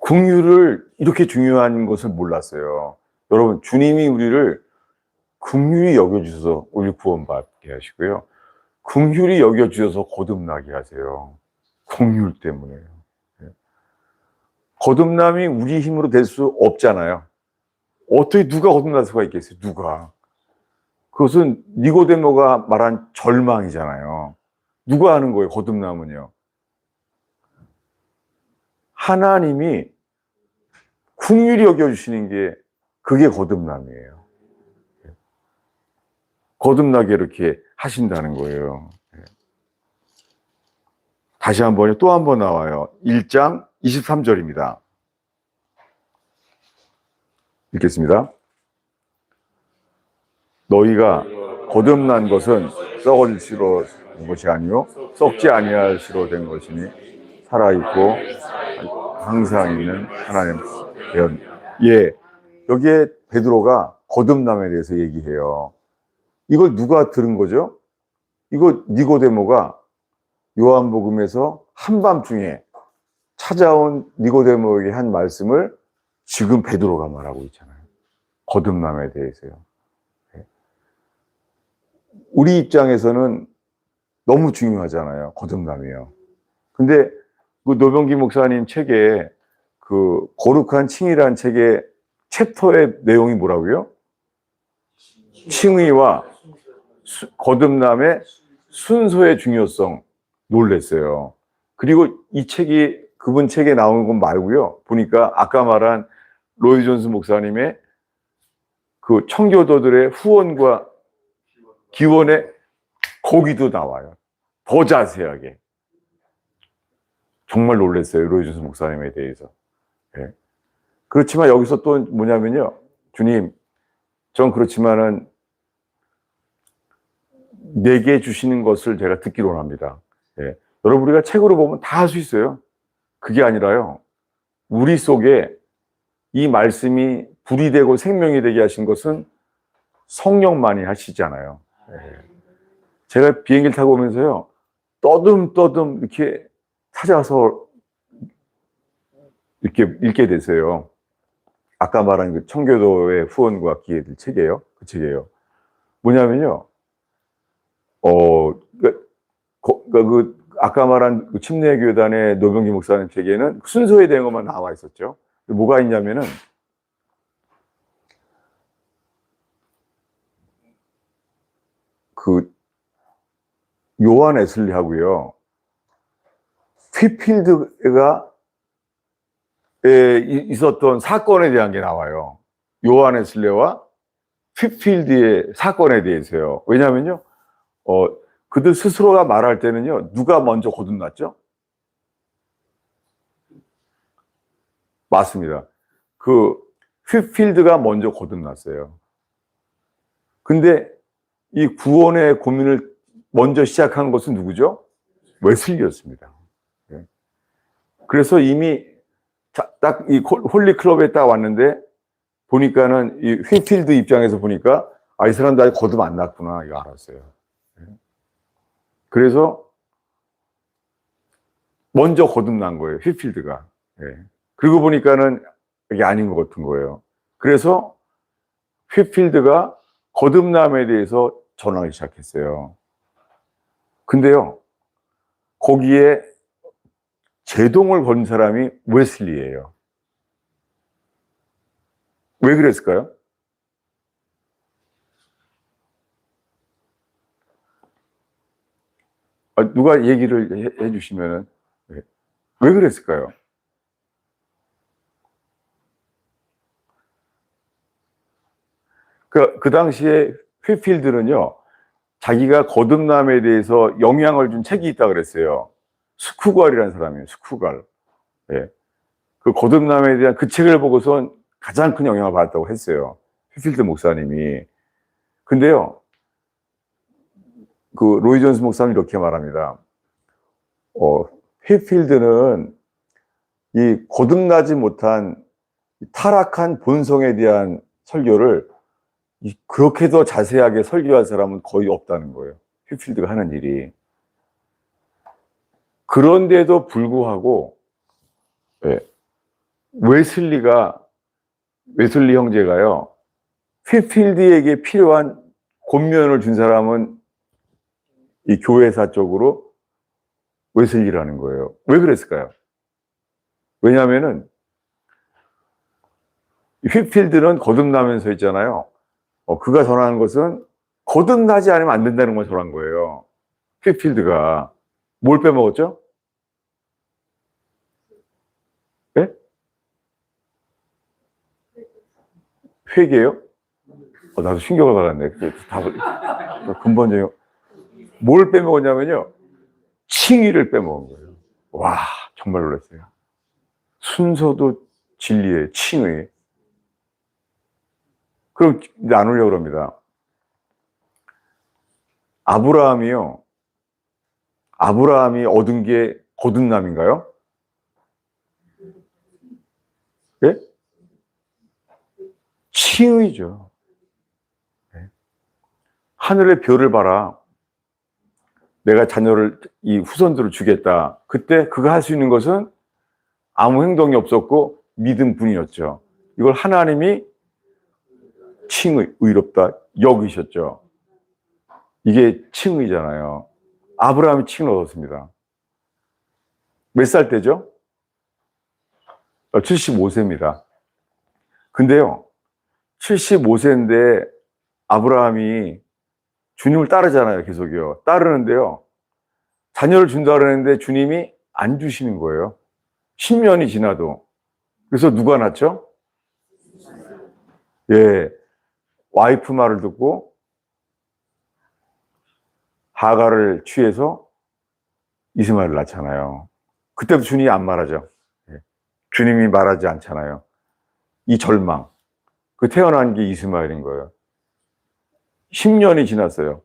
긍휼을 이렇게 중요한 것을 몰랐어요. 여러분, 주님이 우리를 긍휼히 여겨주셔서 우리 구원받게 하시고요, 긍휼히 여겨주셔서 거듭나게 하세요. 긍휼 때문에요. 거듭남이 우리 힘으로 될 수 없잖아요. 어떻게 누가 거듭날 수가 있겠어요? 누가? 그것은 니고데모가 말한 절망이잖아요. 누가 하는 거예요? 거듭남은요. 하나님이 긍휼히 여겨주시는 게 그게 거듭남이에요. 거듭나게 이렇게 하신다는 거예요. 다시 한번요. 또 한 번 나와요. 1장 23절입니다. 읽겠습니다. 너희가 거듭난 것은 썩을 시로 된 것이 아니요 썩지 아니할 시로 된 것이니 살아있고 항상 있는 하나님 대언. 예, 여기에 베드로가 거듭남에 대해서 얘기해요. 이걸 누가 들은 거죠? 이거 니고데모가 요한복음에서 한밤중에 찾아온 니고데모에게 한 말씀을 지금 베드로가 말하고 있잖아요. 거듭남에 대해서요. 우리 입장에서는 너무 중요하잖아요. 거듭남이요. 근데 그 노병기 목사님 책에 그 거룩한 칭의라는 책의 챕터의 내용이 뭐라고요? 칭의와 거듭남의 순서의 중요성 놀랬어요. 그리고 이 책이 그분 책에 나오는 건 말고요. 보니까 아까 말한 로이 존스 목사님의 그 청교도들의 후원과 기원에 거기도 나와요. 더 자세하게. 정말 놀랐어요. 로이 존스 목사님에 대해서. 네. 그렇지만 여기서 또 뭐냐면요. 주님, 전 그렇지만은 내게 주시는 것을 제가 듣기로 합니다. 예. 여러분, 우리가 책으로 보면 다 할 수 있어요. 그게 아니라요, 우리 속에 이 말씀이 불이 되고 생명이 되게 하신 것은 성령만이 하시잖아요. 예. 제가 비행기를 타고 오면서요, 떠듬떠듬 이렇게 찾아서 이렇게 읽게 됐어요. 아까 말한 그 청교도의 후원과 기회들 책이에요. 그 책이에요. 뭐냐면요, 그, 아까 말한 그 침례교단의 노병기 목사님 책에는 순서에 대한 것만 나와 있었죠. 뭐가 있냐면은, 그, 요한 웨슬리하고요, 휘필드가 있었던 사건에 대한 게 나와요. 요한 웨슬리와 휘필드의 사건에 대해서요. 왜냐면요, 그들 스스로가 말할 때는요, 누가 먼저 거듭났죠? 맞습니다. 그 휘필드가 먼저 거듭났어요. 근데 이 구원의 고민을 먼저 시작한 것은 누구죠? 웨슬리였습니다. 그래서 이미 딱 이 홀리클럽에 딱 왔는데 보니까는 이 휘필드 입장에서 보니까 이 사람도 아직 거듭 안 났구나 이거 알았어요. 그래서 먼저 거듭난 거예요, 휘필드가. 그리고 보니까는 이게 아닌 것 같은 거예요. 그래서 휘필드가 거듭남에 대해서 전하기 시작했어요. 근데요, 거기에 제동을 건 사람이 웨슬리예요. 왜 그랬을까요? 누가 얘기를 해 주시면은 왜 그랬을까요? 그 당시에 휘필드는요, 자기가 거듭남에 대해서 영향을 준 책이 있다 그랬어요. 스쿠갈이라는 사람이에요, 스쿠갈. 그 거듭남에 대한 그 책을 보고선 가장 큰 영향을 받았다고 했어요. 휘필드 목사님이. 근데요, 그 로이 존스 목사님이 이렇게 말합니다. 휘필드는 이 거듭나지 못한 타락한 본성에 대한 설교를 그렇게 더 자세하게 설교할 사람은 거의 없다는 거예요. 휘필드가 하는 일이. 그런데도 불구하고 웨슬리 형제가요, 휘필드에게 필요한 권면을 준 사람은 이 교회사 쪽으로 웨슬리라는 거예요. 왜 그랬을까요? 왜냐하면은 휘필드는 거듭나면서 있잖아요. 그가 전하는 것은 거듭나지 않으면 안 된다는 걸 전한 거예요. 휘필드가 뭘 빼먹었죠? 네? 회개요? 나도 충격을 받았네. 답을 근본적인 뭘 빼먹었냐면요, 칭의를 빼먹은 거예요. 와, 정말 놀랐어요. 순서도 진리의 칭의. 그럼 나누려고 합니다. 아브라함이 얻은 게 거듭남인가요? 예? 칭의죠. 하늘의 별을 봐라. 내가 자녀를, 이 후손들을 주겠다. 그때 그가 할 수 있는 것은 아무 행동이 없었고 믿음뿐이었죠. 이걸 하나님이 칭의, 의롭다 여기셨죠. 이게 칭의잖아요. 아브라함이 칭을 얻었습니다. 몇 살 때죠? 75세입니다. 근데요, 75세인데 아브라함이 주님을 따르잖아요, 계속요. 따르는데요, 자녀를 준다 그러는데 주님이 안 주시는 거예요. 10년이 지나도. 그래서 누가 낳죠? 와이프 말을 듣고 하가를 취해서 이스마엘을 낳잖아요. 그때도 주님이 안 말하죠. 주님이 말하지 않잖아요. 이 절망. 그 태어난 게 이스마엘인 거예요. 10년이 지났어요.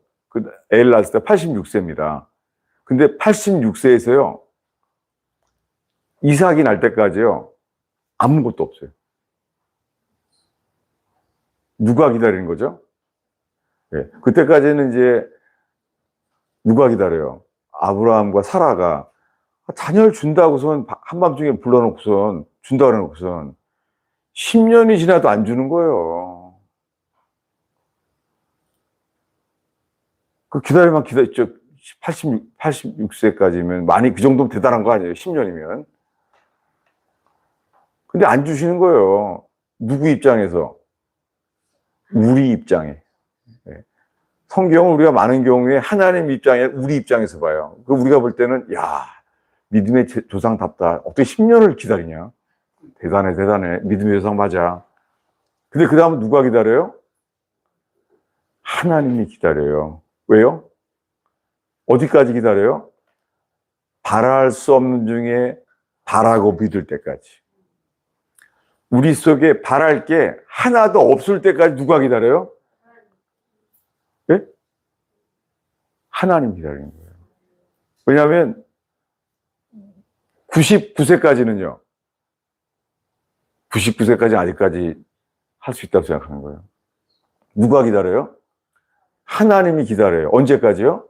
애를 낳았을 때 86세입니다. 근데 86세에서요, 이삭이 날 때까지요, 아무것도 없어요. 누가 기다리는 거죠? 그때까지는 이제 누가 기다려요? 아브라함과 사라가 자녀를 준다고선 한밤중에 불러놓고선 준다 그래놓고선 10년이 지나도 안 주는 거예요. 그 기다리면 기다렸죠. 86세까지면 많이 그 정도면 대단한 거 아니에요? 10년이면. 근데 안 주시는 거예요. 누구 입장에서? 우리 입장에. 성경은 우리가 많은 경우에 하나님 입장에 우리 입장에서 봐요. 그 우리가 볼 때는 야, 믿음의 조상답다. 어떻게 10년을 기다리냐? 대단해, 대단해. 믿음의 조상 맞아. 근데 그 다음은 누가 기다려요? 하나님이 기다려요. 왜요? 어디까지 기다려요? 바랄 수 없는 중에 바라고 믿을 때까지. 우리 속에 바랄 게 하나도 없을 때까지 누가 기다려요? 네? 하나님 기다리는 거예요. 왜냐하면 99세까지는요. 99세까지 아직까지 할 수 있다고 생각하는 거예요. 누가 기다려요? 하나님이 기다려요. 언제까지요?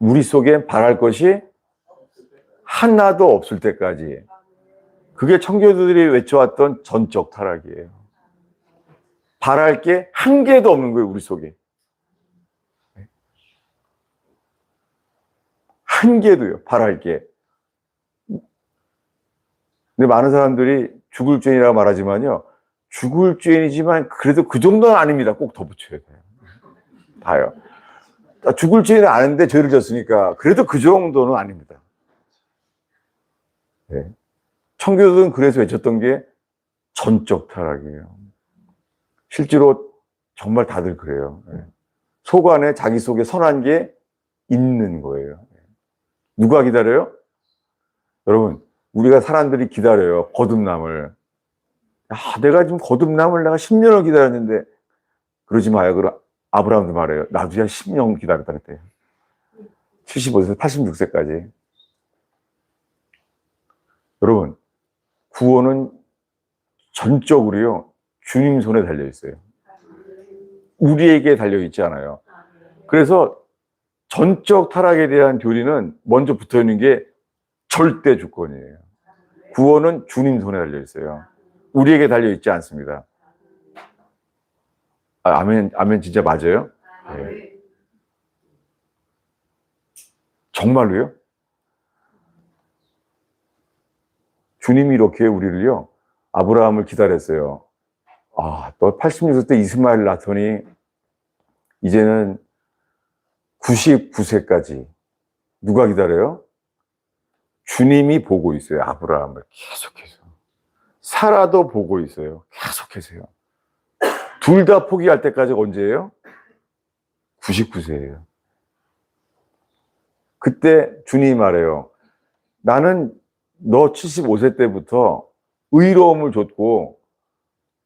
우리 속에 바랄 것이 하나도 없을 때까지. 그게 청교도들이 외쳐왔던 전적 타락이에요. 바랄 게 한 개도 없는 거예요, 우리 속에. 한 개도요, 바랄 게. 근데 많은 사람들이 죽을 죄인이라고 말하지만요, 죽을 죄인이지만 그래도 그 정도는 아닙니다. 꼭 덧붙여야 돼요. 봐요. 죽을 죄인은 아는데 죄를 졌으니까 그래도 그 정도는 아닙니다. 네. 청교도는 그래서 외쳤던 게 전적 타락이에요. 실제로 정말 다들 그래요. 네. 속 안에 자기 속에 선한 게 있는 거예요. 누가 기다려요? 여러분, 우리가 사람들이 기다려요. 거듭남을. 내가 지금 거듭남을 내가 10년을 기다렸는데, 그러지 마요. 그럼 아브라함도 말해요. 나도 한 10년 기다렸다 그랬대요. 75세에서 86세까지. 여러분, 구원은 전적으로요, 주님 손에 달려 있어요. 우리에게 달려 있지 않아요. 그래서 전적 타락에 대한 교리는 먼저 붙어 있는 게 절대 조건이에요. 구원은 주님 손에 달려 있어요. 우리에게 달려 있지 않습니다. 아멘, 아멘, 진짜 맞아요? 네. 정말로요? 주님이 이렇게 우리를요, 아브라함을 기다렸어요. 너 86세 때 이스마엘 낳더니, 이제는 99세까지. 누가 기다려요? 주님이 보고 있어요, 아브라함을. 계속해서. 사라도 보고 있어요. 계속해서요. 둘 다 포기할 때까지 언제예요? 99세예요. 그때 주님이 말해요. 나는 너 75세 때부터 의로움을 줬고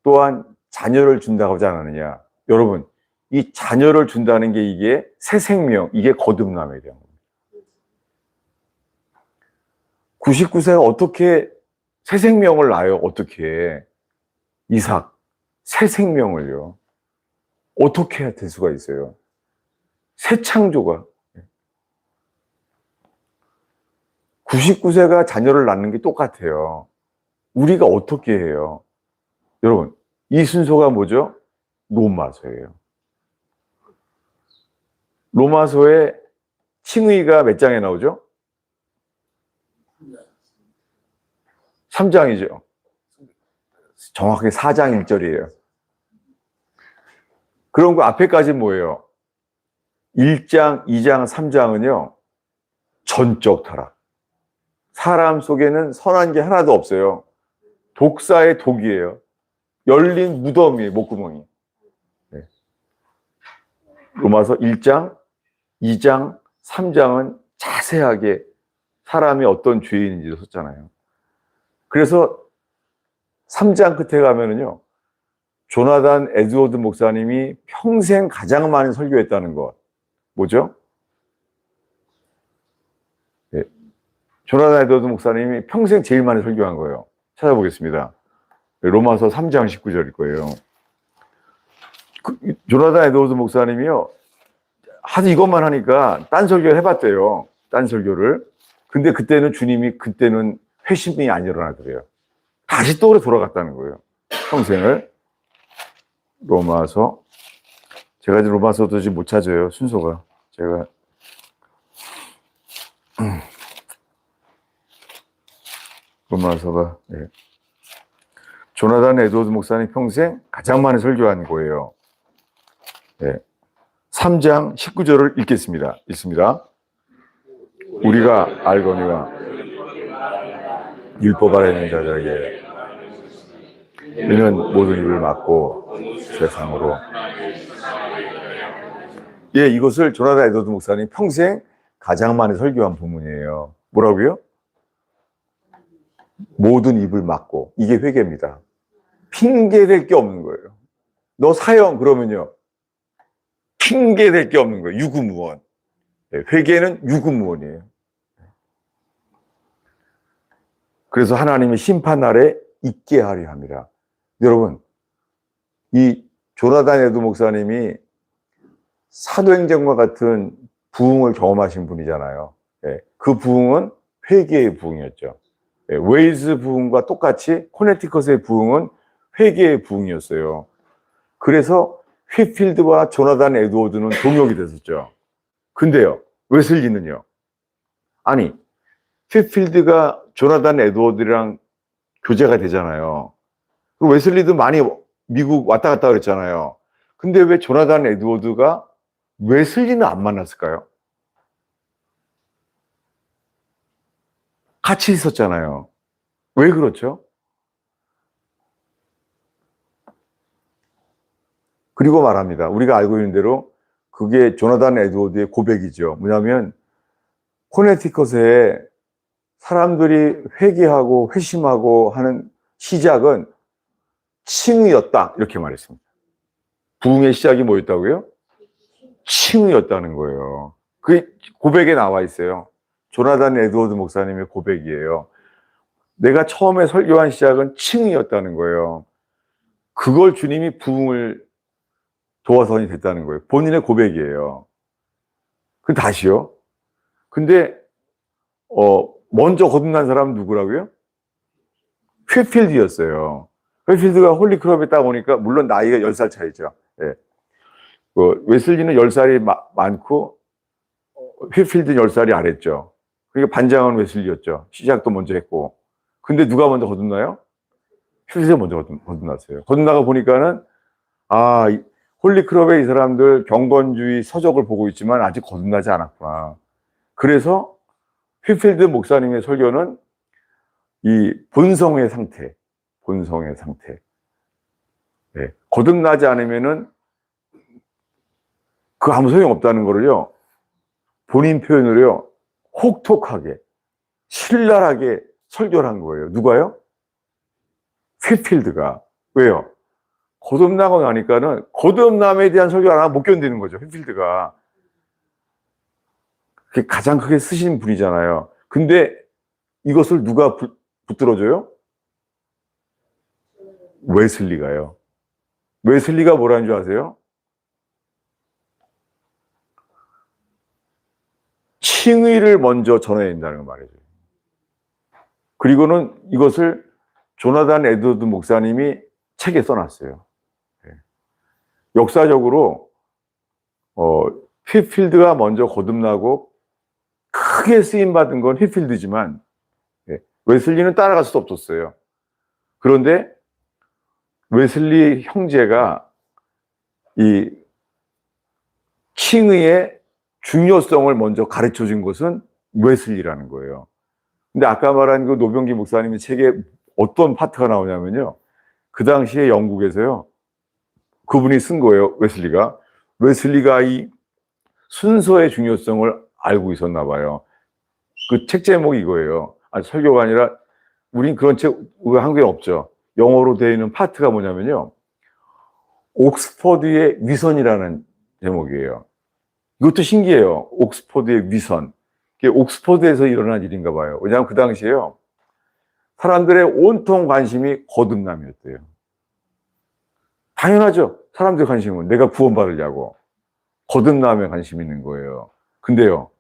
또한 자녀를 준다고 하지 않았느냐. 여러분, 이 자녀를 준다는 게 이게 새 생명, 이게 거듭남에 대한 겁니다. 99세가 어떻게 새 생명을 낳아요? 어떻게? 이삭, 새 생명을요. 어떻게 해야 될 수가 있어요? 새 창조가. 99세가 자녀를 낳는 게 똑같아요. 우리가 어떻게 해요? 여러분, 이 순서가 뭐죠? 로마서예요. 로마서에 칭의가 몇 장에 나오죠? 3장이죠. 정확하게 4장 1절이에요. 그럼 그 앞에까지 뭐예요? 1장, 2장, 3장은요, 전적 타락. 사람 속에는 선한 게 하나도 없어요. 독사의 독이에요. 열린 무덤이에요, 목구멍이. 네. 로마서 1장, 2장, 3장은 자세하게 사람이 어떤 죄인인지도 썼잖아요. 그래서 3장 끝에 가면은요, 조나단 에드워드 목사님이 평생 가장 많이 설교했다는 것. 뭐죠? 네. 조나단 에드워드 목사님이 평생 제일 많이 설교한 거예요. 찾아보겠습니다. 로마서 3장 19절일 거예요. 조나단 에드워드 목사님이요, 하도 이것만 하니까 딴 설교를 해봤대요. 딴 설교를. 근데 그때는 주님이 그때는 회심이 안 일어나더래요. 다시 또 돌아갔다는 거예요. 평생을. 로마서. 제가 이제 로마서도 지금 못 찾아요. 순서가. 제가 로마서가 조나단 에드워드 목사님 평생 가장 많이 설교한 거예요. 3장 19절을 읽겠습니다. 읽습니다. 우리가 알거니와 율법 아래 있는 자들에게 이는 모든 입을 막고 세상으로. 이것을 조나단 에드워드 목사님 평생 가장 많이 설교한 부분이에요. 뭐라고요? 모든 입을 막고. 이게 회개입니다. 핑계댈 게 없는 거예요. 너 사형 그러면요, 핑계댈 게 없는 거예요. 유구무원. 회개는 유구무원이에요. 그래서 하나님의 심판날에 있게 하려 합니다. 여러분, 이 조나단 에드워드 목사님이 사도행전과 같은 부흥을 경험하신 분이잖아요. 그 부흥은 회개의 부흥이었죠. 웨일즈 부흥과 똑같이 코네티컷의 부흥은 회개의 부흥이었어요. 그래서 휘필드와 조나단 에드워드는 동역이 됐었죠. 근데요, 웨슬리는요? 아니, 휘필드가 조나단 에드워드랑 교제가 되잖아요. 그리고 웨슬리도 많이 미국 왔다 갔다 그랬잖아요. 근데 왜 조나단 에드워드가 웨슬리는 안 만났을까요? 같이 있었잖아요. 왜 그렇죠? 그리고 말합니다. 우리가 알고 있는 대로 그게 조나단 에드워드의 고백이죠. 뭐냐면 코네티컷에 사람들이 회개하고 회심하고 하는 시작은 칭의였다, 이렇게 말했습니다. 부흥의 시작이 뭐였다고요? 칭의였다는 거예요. 그 고백에 나와 있어요. 조나단 에드워드 목사님의 고백이에요. 내가 처음에 설교한 시작은 칭의였다는 거예요. 그걸 주님이 부흥을 도와서니 됐다는 거예요. 본인의 고백이에요. 그 다시요. 근데 먼저 거듭난 사람은 누구라고요? 휘필드였어요. 휘필드가 홀리클럽에 딱 오니까, 물론 나이가 10살 차이죠. 웨슬리는 10살이 많고 휘필드는 10살이 아랬죠. 그러니까 반장은 웨슬리였죠. 시작도 먼저 했고. 근데 누가 먼저 거듭나요? 휘필드가 먼저 거듭났어요. 거듭나가 보니까는, 홀리클럽의 이 사람들 경건주의 서적을 보고 있지만 아직 거듭나지 않았구나. 그래서 휘필드 목사님의 설교는 이 본성의 상태. 거듭나지 않으면은 그 아무 소용 없다는 거를요, 본인 표현으로요, 혹독하게, 신랄하게 설교를 한 거예요. 누가요? 휘필드가. 왜요? 거듭나고 나니까는 거듭남에 대한 설교를 안 하면 못 견디는 거죠, 휘필드가. 그게 가장 크게 쓰신 분이잖아요. 근데 이것을 누가 붙들어줘요? 웨슬리가요. 웨슬리가 뭐라는 줄 아세요? 칭의를 먼저 전해야 된다는 말이죠. 그리고는 이것을 조나단 에드워드 목사님이 책에 써놨어요. 역사적으로 휘필드가 먼저 거듭나고 크게 쓰임받은 건 휘필드지만 웨슬리는 따라갈 수 없었어요. 그런데 웨슬리 형제가 이 칭의의 중요성을 먼저 가르쳐 준 것은 웨슬리라는 거예요. 근데 아까 말한 그 노병기 목사님의 책에 어떤 파트가 나오냐면요, 그 당시에 영국에서요, 그분이 쓴 거예요. 웨슬리가 이 순서의 중요성을 알고 있었나 봐요. 그 책 제목이 이거예요. 설교가 아니라, 우린 그런 책 한국에 없죠. 영어로 되어 있는 파트가 뭐냐면요, 옥스퍼드의 위선이라는 제목이에요. 이것도 신기해요. 옥스퍼드의 위선. 이게 옥스퍼드에서 일어난 일인가 봐요. 왜냐하면 그 당시에요, 사람들의 온통 관심이 거듭남이었대요. 당연하죠. 사람들 관심은 내가 구원받으려고 거듭남에 관심이 있는 거예요. 근데요,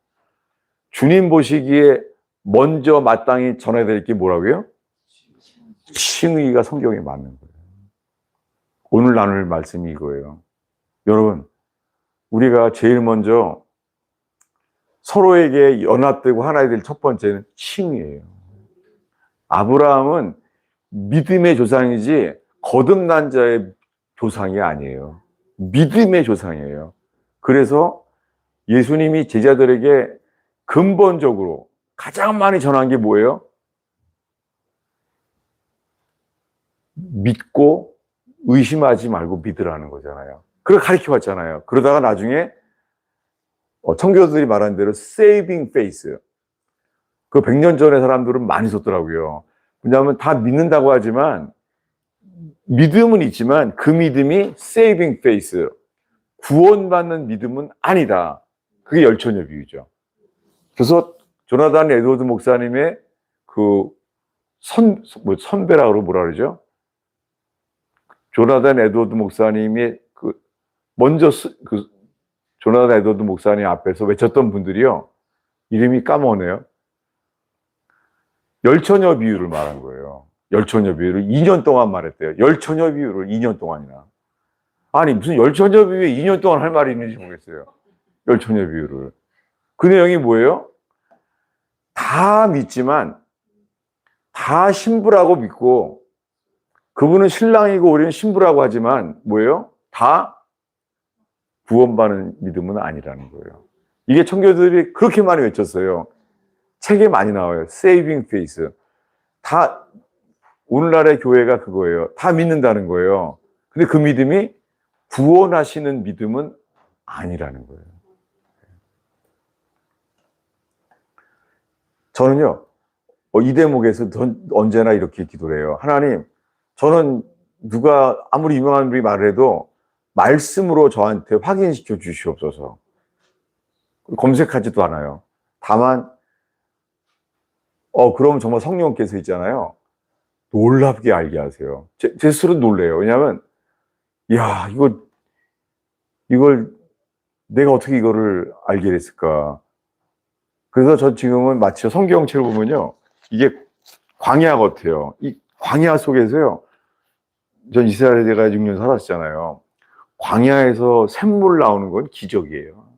주님 보시기에 먼저 마땅히 전해야 될 게 뭐라고요? 칭의가 성경에 맞는 거예요. 오늘 나눌 말씀이 이거예요. 여러분, 우리가 제일 먼저 서로에게 연합되고 하나가 될 첫 번째는 칭의예요. 아브라함은 믿음의 조상이지 거듭난 자의 조상이 아니에요. 믿음의 조상이에요. 그래서 예수님이 제자들에게 근본적으로 가장 많이 전한 게 뭐예요? 믿고 의심하지 말고 믿으라는 거잖아요. 그걸 가르쳐 왔잖아요. 그러다가 나중에 청교도들이 말한 대로 saving faith. 그 100년 전의 사람들은 많이 썼더라고요. 왜냐하면 다 믿는다고 하지만 믿음은 있지만 그 믿음이 saving faith, 구원받는 믿음은 아니다. 그게 열처녀 비유죠. 그래서 조나단 에드워드 목사님의 그 선배라고 뭐라 그러죠? 조나단 에드워드 목사님이 먼저 조나단 에드워드 목사님 앞에서 외쳤던 분들이요. 이름이 까먹네요. 열처녀 비유를 말한 거예요. 열처녀 비유를 2년 동안 말했대요. 열처녀 비유를 2년 동안이나. 아니, 무슨 열처녀 비유에 2년 동안 할 말이 있는지 모르겠어요. 열처녀 비유를. 그 내용이 뭐예요? 다 믿지만, 다 신부라고 믿고, 그분은 신랑이고 우리는 신부라고 하지만, 뭐예요? 다 구원받는 믿음은 아니라는 거예요. 이게 청교도들이 그렇게 많이 외쳤어요. 책에 많이 나와요. Saving Faith. 다, 오늘날의 교회가 그거예요. 다 믿는다는 거예요. 근데 그 믿음이 구원하시는 믿음은 아니라는 거예요. 저는요, 이 대목에서 언제나 이렇게 기도를 해요. 하나님, 저는 누가 아무리 유명한 분이 말을 해도 말씀으로 저한테 확인시켜 주시옵소서. 검색하지도 않아요. 다만, 그러면 정말 성령께서 있잖아요. 놀랍게 알게 하세요. 제 스스로 놀래요. 왜냐하면, 이야, 이걸 내가 어떻게 이거를 알게 됐을까. 그래서 저 지금은 마치 성경책을 보면요. 이게 광야 같아요. 이 광야 속에서요. 전 이스라엘에 제가 6년 살았잖아요. 광야에서 샘물 나오는 건 기적이에요.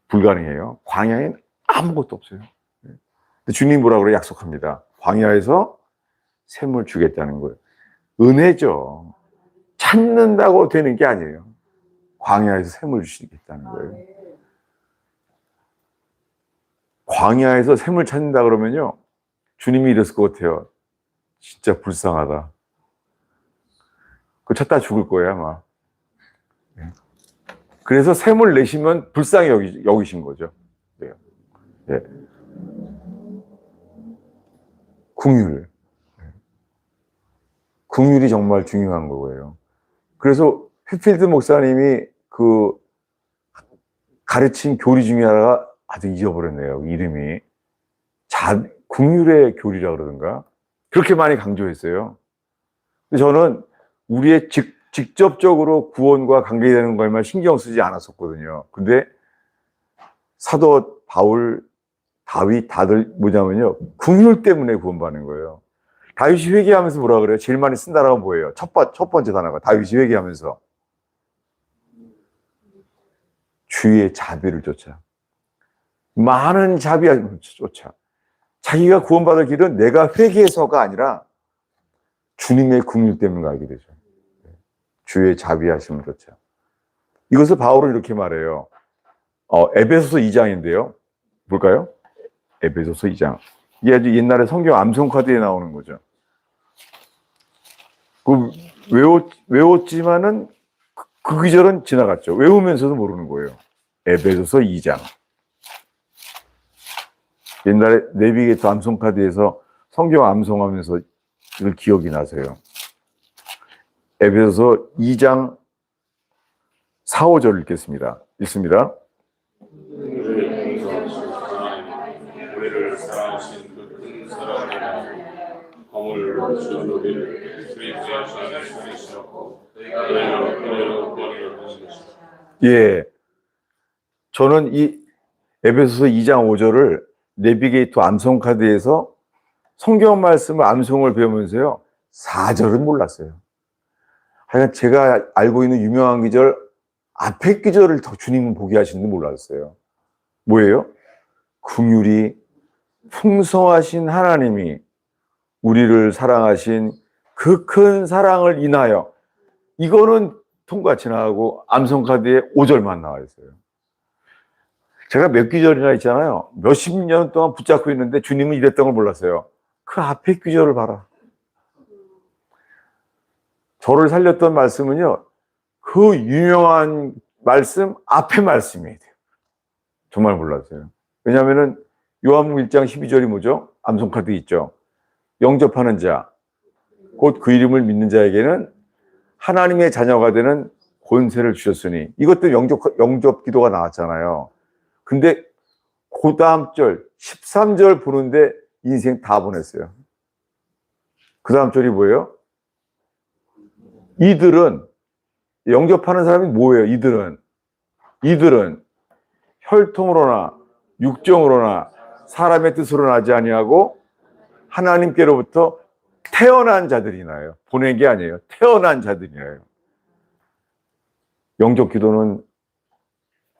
불가능해요. 광야엔 아무것도 없어요. 근데 주님 뭐라 그래? 약속합니다. 광야에서 샘물 주겠다는 거예요. 은혜죠. 찾는다고 되는 게 아니에요. 광야에서 샘물 주시겠다는 거예요. 광야에서 샘을 찾는다 그러면요. 주님이 이랬을 것 같아요. 진짜 불쌍하다. 그거 찾다 죽을 거예요, 아마. 그래서 샘을 내시면 불쌍히 여기신 거죠. 네. 네. 긍휼. 긍휼이 정말 중요한 거예요. 그래서 휘필드 목사님이 가르친 교리 중에 하나가 아주 잊어버렸네요. 이름이. 긍휼의 교리라 그러던가. 그렇게 많이 강조했어요. 근데 저는 우리의 직접적으로 구원과 관계되는 것만 신경 쓰지 않았었거든요. 근데 사도 바울, 다윗 다들 뭐냐면요. 긍휼 때문에 구원받는 거예요. 다윗이 회개하면서 뭐라 그래요? 제일 많이 쓴 단어가 뭐예요? 첫 번째 단어가 다윗이 회개하면서 주의 자비를 쫓아. 많은 자비를 쫓아. 자기가 구원받을 길은 내가 회개해서가 아니라 주님의 긍휼 때문에 가게 되죠. 주의 자비하심을 쫓아. 이것을 바울은 이렇게 말해요. 에베소서 2장인데요. 볼까요? 에베소서 2장. 이게 아주 옛날에 성경 암송 카드에 나오는 거죠. 외웠지만은 그 기절은 지나갔죠. 외우면서도 모르는 거예요. 에베소서 2장. 옛날에 내비게이터 암송 카드에서 성경 암송하면서 이걸 기억이 나세요. 에베소서 2장 4, 5절 읽겠습니다. 읽습니다. 우리를 사랑하신 그 큰 사랑이나 허물로 주 너희를 그리스도의 전에 주셨고 너희로 구원을 얻으신 것이다. 예, 저는 이 에베소서 2장 5절을 내비게이터 암송 카드에서 성경 말씀을 암송을 배우면서요 4절은 몰랐어요. 하여간 제가 알고 있는 유명한 기절 앞에 기절을 더 주님은 보게 하시는지 몰랐어요. 뭐예요? 긍휼이 풍성하신 하나님이 우리를 사랑하신 그 큰 사랑을 인하여, 이거는 통과 지나가고 암송카드에 5절만 나와 있어요. 제가 몇 귀절이나 있잖아요. 몇십 년 동안 붙잡고 있는데 주님은 이랬던 걸 몰랐어요. 그 앞에 귀절을 봐라. 저를 살렸던 말씀은요, 그 유명한 말씀 앞에 말씀이에요. 정말 몰랐어요. 왜냐하면은 요한복음 1장 12절이 뭐죠? 암송카드 있죠. 영접하는 자, 곧 그 이름을 믿는 자에게는 하나님의 자녀가 되는 권세를 주셨으니, 이것도 영접 기도가 나왔잖아요. 근데 그 다음 절 13절 보는데 인생 다 보냈어요. 그 다음 절이 뭐예요? 이들은, 영접하는 사람이 뭐예요? 이들은 혈통으로나 육정으로나 사람의 뜻으로 나지 아니하고 하나님께로부터 태어난 자들이나요. 보낸 게 아니에요. 태어난 자들이나요. 영접 기도는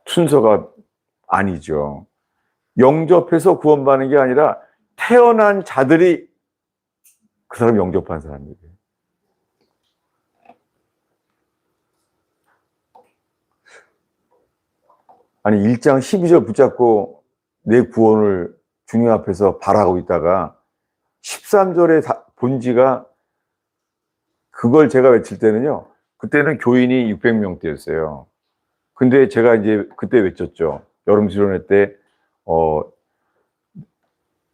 순서가 아니죠. 영접해서 구원받는 게 아니라 태어난 자들이 그 사람 영접한 사람이에요. 아니 1장 12절 붙잡고 내 구원을 주님 앞에서 바라고 있다가 13절의 본지가, 그걸 제가 외칠 때는요, 그때는 교인이 600명대였어요. 근데 제가 이제 그때 외쳤죠. 여름 수련회 때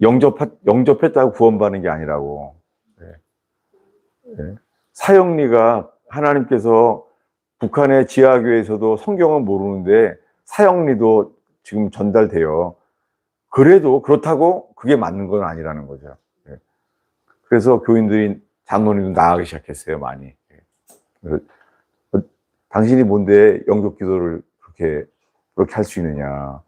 영접했다고 구원받는 게 아니라고. 네. 네. 사형리가, 하나님께서 북한의 지하교회에서도 성경은 모르는데 사형리도 지금 전달돼요. 그래도 그렇다고 그게 맞는 건 아니라는 거죠. 네. 그래서 교인들이, 장로님도 나가기 시작했어요, 많이. 그래서 당신이 뭔데 영접 기도를 그렇게 할 수 있느냐.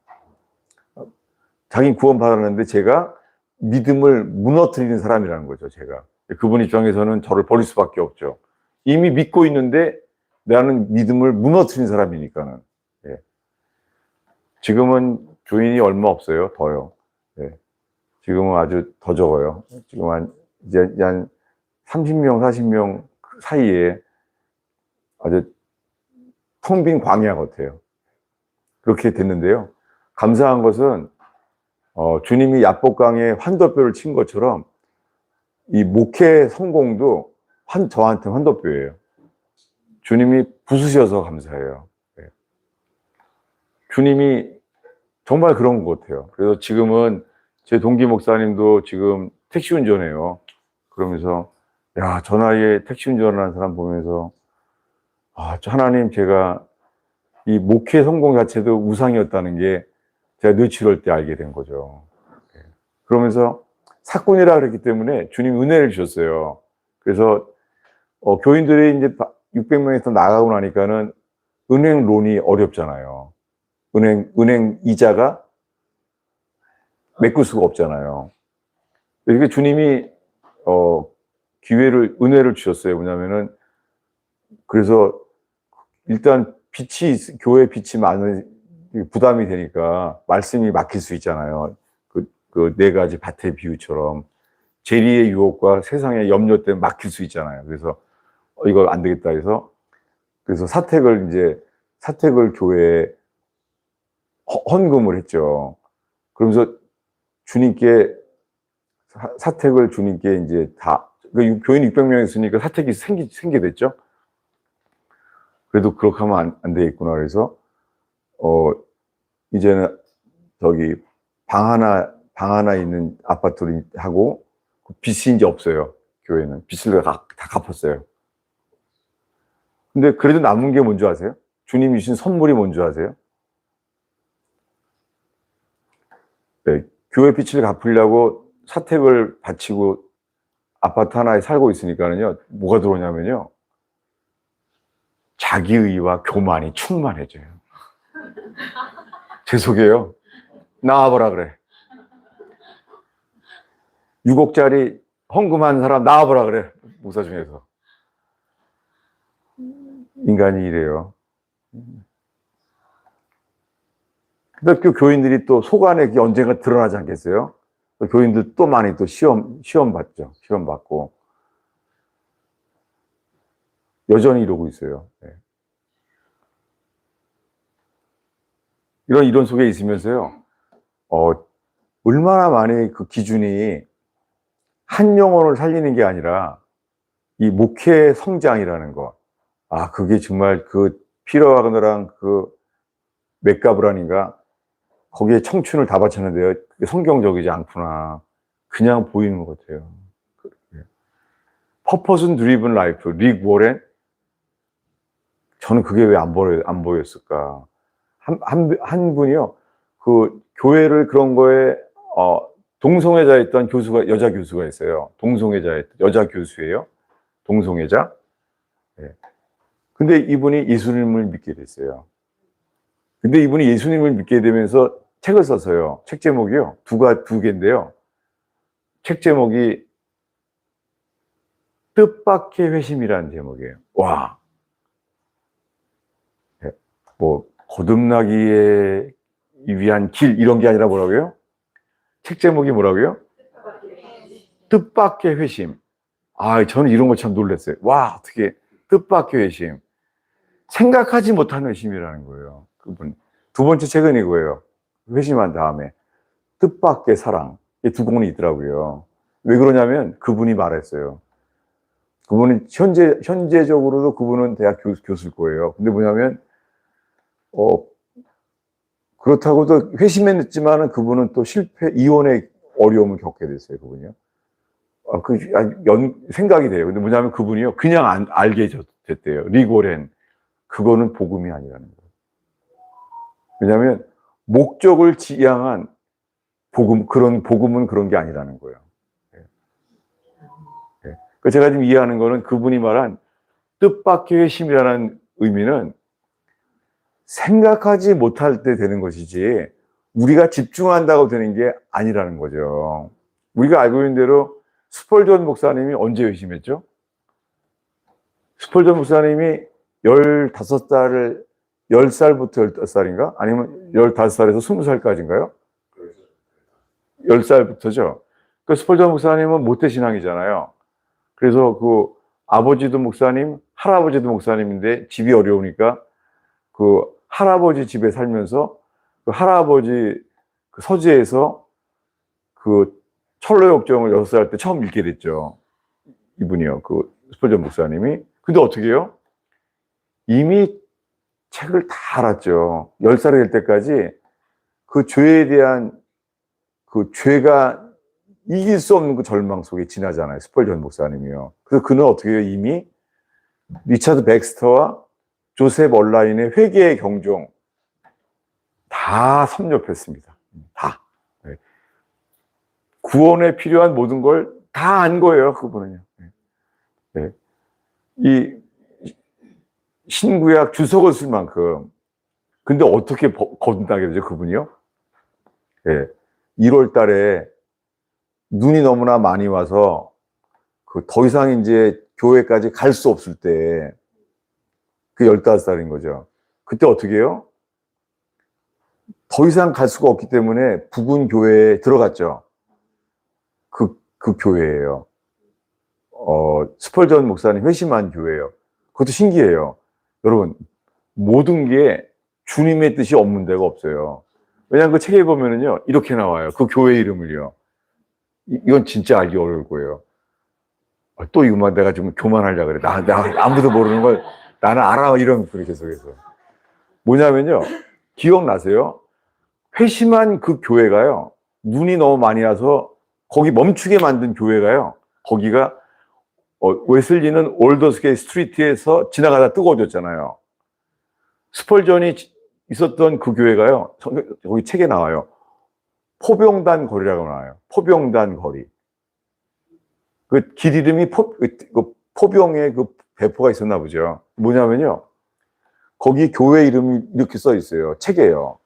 자기 구원 받았는데 제가 믿음을 무너뜨리는 사람이라는 거죠, 제가. 그분 입장에서는 저를 버릴 수밖에 없죠. 이미 믿고 있는데 나는 믿음을 무너뜨린 사람이니까는. 예. 지금은 교인이 얼마 없어요, 더요. 예. 지금은 아주 더 적어요. 지금 이제 한 30명, 40명 사이에 아주 텅 빈 광야 같아요. 그렇게 됐는데요. 감사한 것은 주님이 야복강에 환도뼈를 친 것처럼 이 목회 성공도 저한테 환도뼈예요. 주님이 부수셔서 감사해요. 네. 주님이 정말 그런 것 같아요. 그래서 지금은 제 동기 목사님도 지금 택시 운전해요. 그러면서 야, 저 나이에 택시 운전하는 사람 보면서 하나님, 제가 이 목회 성공 자체도 우상이었다는 게 제가 뇌치럴 때 알게 된 거죠. 그러면서 사건이라 그랬기 때문에 주님 은혜를 주셨어요. 그래서 교인들이 이제 600명에서 나가고 나니까는 은행론이 어렵잖아요. 은행 이자가 메꿀 수가 없잖아요. 이렇게 주님이 은혜를 주셨어요. 뭐냐면은, 그래서 일단 교회 빛이 많은 부담이 되니까 말씀이 막힐 수 있잖아요. 그 네 가지 밭의 비유처럼 재리의 유혹과 세상의 염려 때문에 막힐 수 있잖아요. 그래서 이거 안 되겠다 해서, 그래서 사택을 교회에 헌금을 했죠. 그러면서 주님께 사택을 주님께 이제 교인 600명 있으니까 사택이 생기게 됐죠. 그래도 그렇게 하면 안 되겠구나. 그래서 이제는 방 하나 있는 아파트를 하고, 빚이 이제 없어요. 교회는 빚을 다 갚았어요. 근데 그래도 남은 게 뭔지 아세요? 주님이 주신 선물이 뭔지 아세요? 네, 교회 빚을 갚으려고 사택을 바치고 아파트 하나에 살고 있으니까는요, 뭐가 들어오냐면요, 자기의와 교만이 충만해져요. 제 속에요. 나와보라 그래. 6억짜리 헌금한 사람 나와보라 그래. 목사 중에서. 인간이 이래요. 기독교 교인들이 또 속안에 언젠가 드러나지 않겠어요? 교인들 또 많이 또 시험 받죠. 시험 받고. 여전히 이러고 있어요. 네. 이런 이론 속에 있으면서요, 얼마나 많이 그 기준이 한 영혼을 살리는 게 아니라 이 목회 성장이라는 거. 아, 그게 정말 그 피터 와그너랑 그 맥가브란인가 거기에 청춘을 다 바쳤는데요. 그게 성경적이지 않구나. 그냥 보이는 것 같아요. 퍼포스 드리븐 라이프, 릭 워렌. 저는 그게 왜 안 보였을까? 한 분이요. 그 교회를 그런 거에 동성애자였던 교수가 여자 교수가 있어요. 동성애자였던 여자 교수예요. 동성애자. 네. 근데 이분이 예수님을 믿게 됐어요. 근데 이분이 예수님을 믿게 되면서 책을 썼어요. 책 제목이요. 두 개인데요. 책 제목이 뜻밖의 회심이라는 제목이에요. 와. 네. 뭐 거듭나기에 위한 길 이런 게 아니라 뭐라고요? 책 제목이 뭐라고요? 뜻밖의 회심. 아, 저는 이런 거 참 놀랐어요. 와, 어떻게 뜻밖의 회심. 생각하지 못한 회심이라는 거예요. 그분. 두 번째 책은 이거예요. 회심한 다음에 뜻밖의 사랑. 이 두 권이 있더라고요. 왜 그러냐면 그분이 말했어요. 그분은 현재적으로도 그분은 대학 교수일 거예요. 근데 뭐냐면 그렇다고도 회심했지만은 그분은 또 이혼의 어려움을 겪게 됐어요. 그분이요. 생각이 돼요. 근데 뭐냐면 그분이요. 그냥 알게 됐대요. 리고렌. 그거는 복음이 아니라는 거예요. 왜냐하면 목적을 지향한 그런 복음은 그런 게 아니라는 거예요. 네. 제가 지금 이해하는 거는 그분이 말한 뜻밖의 회심이라는 의미는 생각하지 못할 때 되는 것이지 우리가 집중한다고 되는 게 아니라는 거죠. 우리가 알고 있는 대로 스펄전 목사님이 언제 회심했죠? 스펄전 목사님이 10살부터 15살인가? 아니면 15살에서 20살까지인가요? 10살부터죠. 그 스펄전 목사님은 모태신앙이잖아요. 그래서 그 아버지도 목사님, 할아버지도 목사님인데 집이 어려우니까 그 할아버지 집에 살면서 그 할아버지 그 서재에서 그 철로역정을 6살 때 처음 읽게 됐죠. 이분이요. 그 스펄전 목사님이. 근데 어떻게 해요? 이미 책을 다 알았죠. 10살이 될 때까지 그 죄에 대한 그 죄가 이길 수 없는 그 절망 속에 지나잖아요. 스펄전 목사님이요. 그래서 그는 어떻게 해요? 이미 리차드 백스터와 조셉 얼라인의 회개의 경종 다 섭렵했습니다. 다. 네. 구원에 필요한 모든 걸 다 안 거예요. 그분은요. 네. 이 신구약 주석을 쓸 만큼. 근데 어떻게 거듭나게 되죠? 그분이요? 네. 1월 달에 눈이 너무나 많이 와서 더 이상 이제 교회까지 갈 수 없을 때 그 15살인 거죠. 그때 어떻게 해요? 더 이상 갈 수가 없기 때문에 부근 교회에 들어갔죠. 그 교회예요. 스펄전 목사님 회심한 교회예요. 그것도 신기해요. 여러분, 모든 게 주님의 뜻이 없는 데가 없어요. 왜냐하면 그 책에 보면은요, 이렇게 나와요. 그 교회 이름을요. 이건 진짜 알기 어려울 거예요. 또 이거만 내가 좀 교만하려고 그래. 나 아무도 모르는 걸 나는 알아. 이런 그렇게 계속해서. 뭐냐면요. 기억나세요? 회심한 그 교회가요. 눈이 너무 많이 와서 거기 멈추게 만든 교회가요. 거기가 웨슬리는 올더스게이 스트리트에서 지나가다 뜨거워졌잖아요. 스펄전이 있었던 그 교회가요. 거기 책에 나와요. 포병단 거리라고 나와요. 포병단 거리. 그 길 이름이 포병의 그 배포가 있었나 보죠. 뭐냐면요. 거기 교회 이름이 이렇게 써 있어요. 책에요.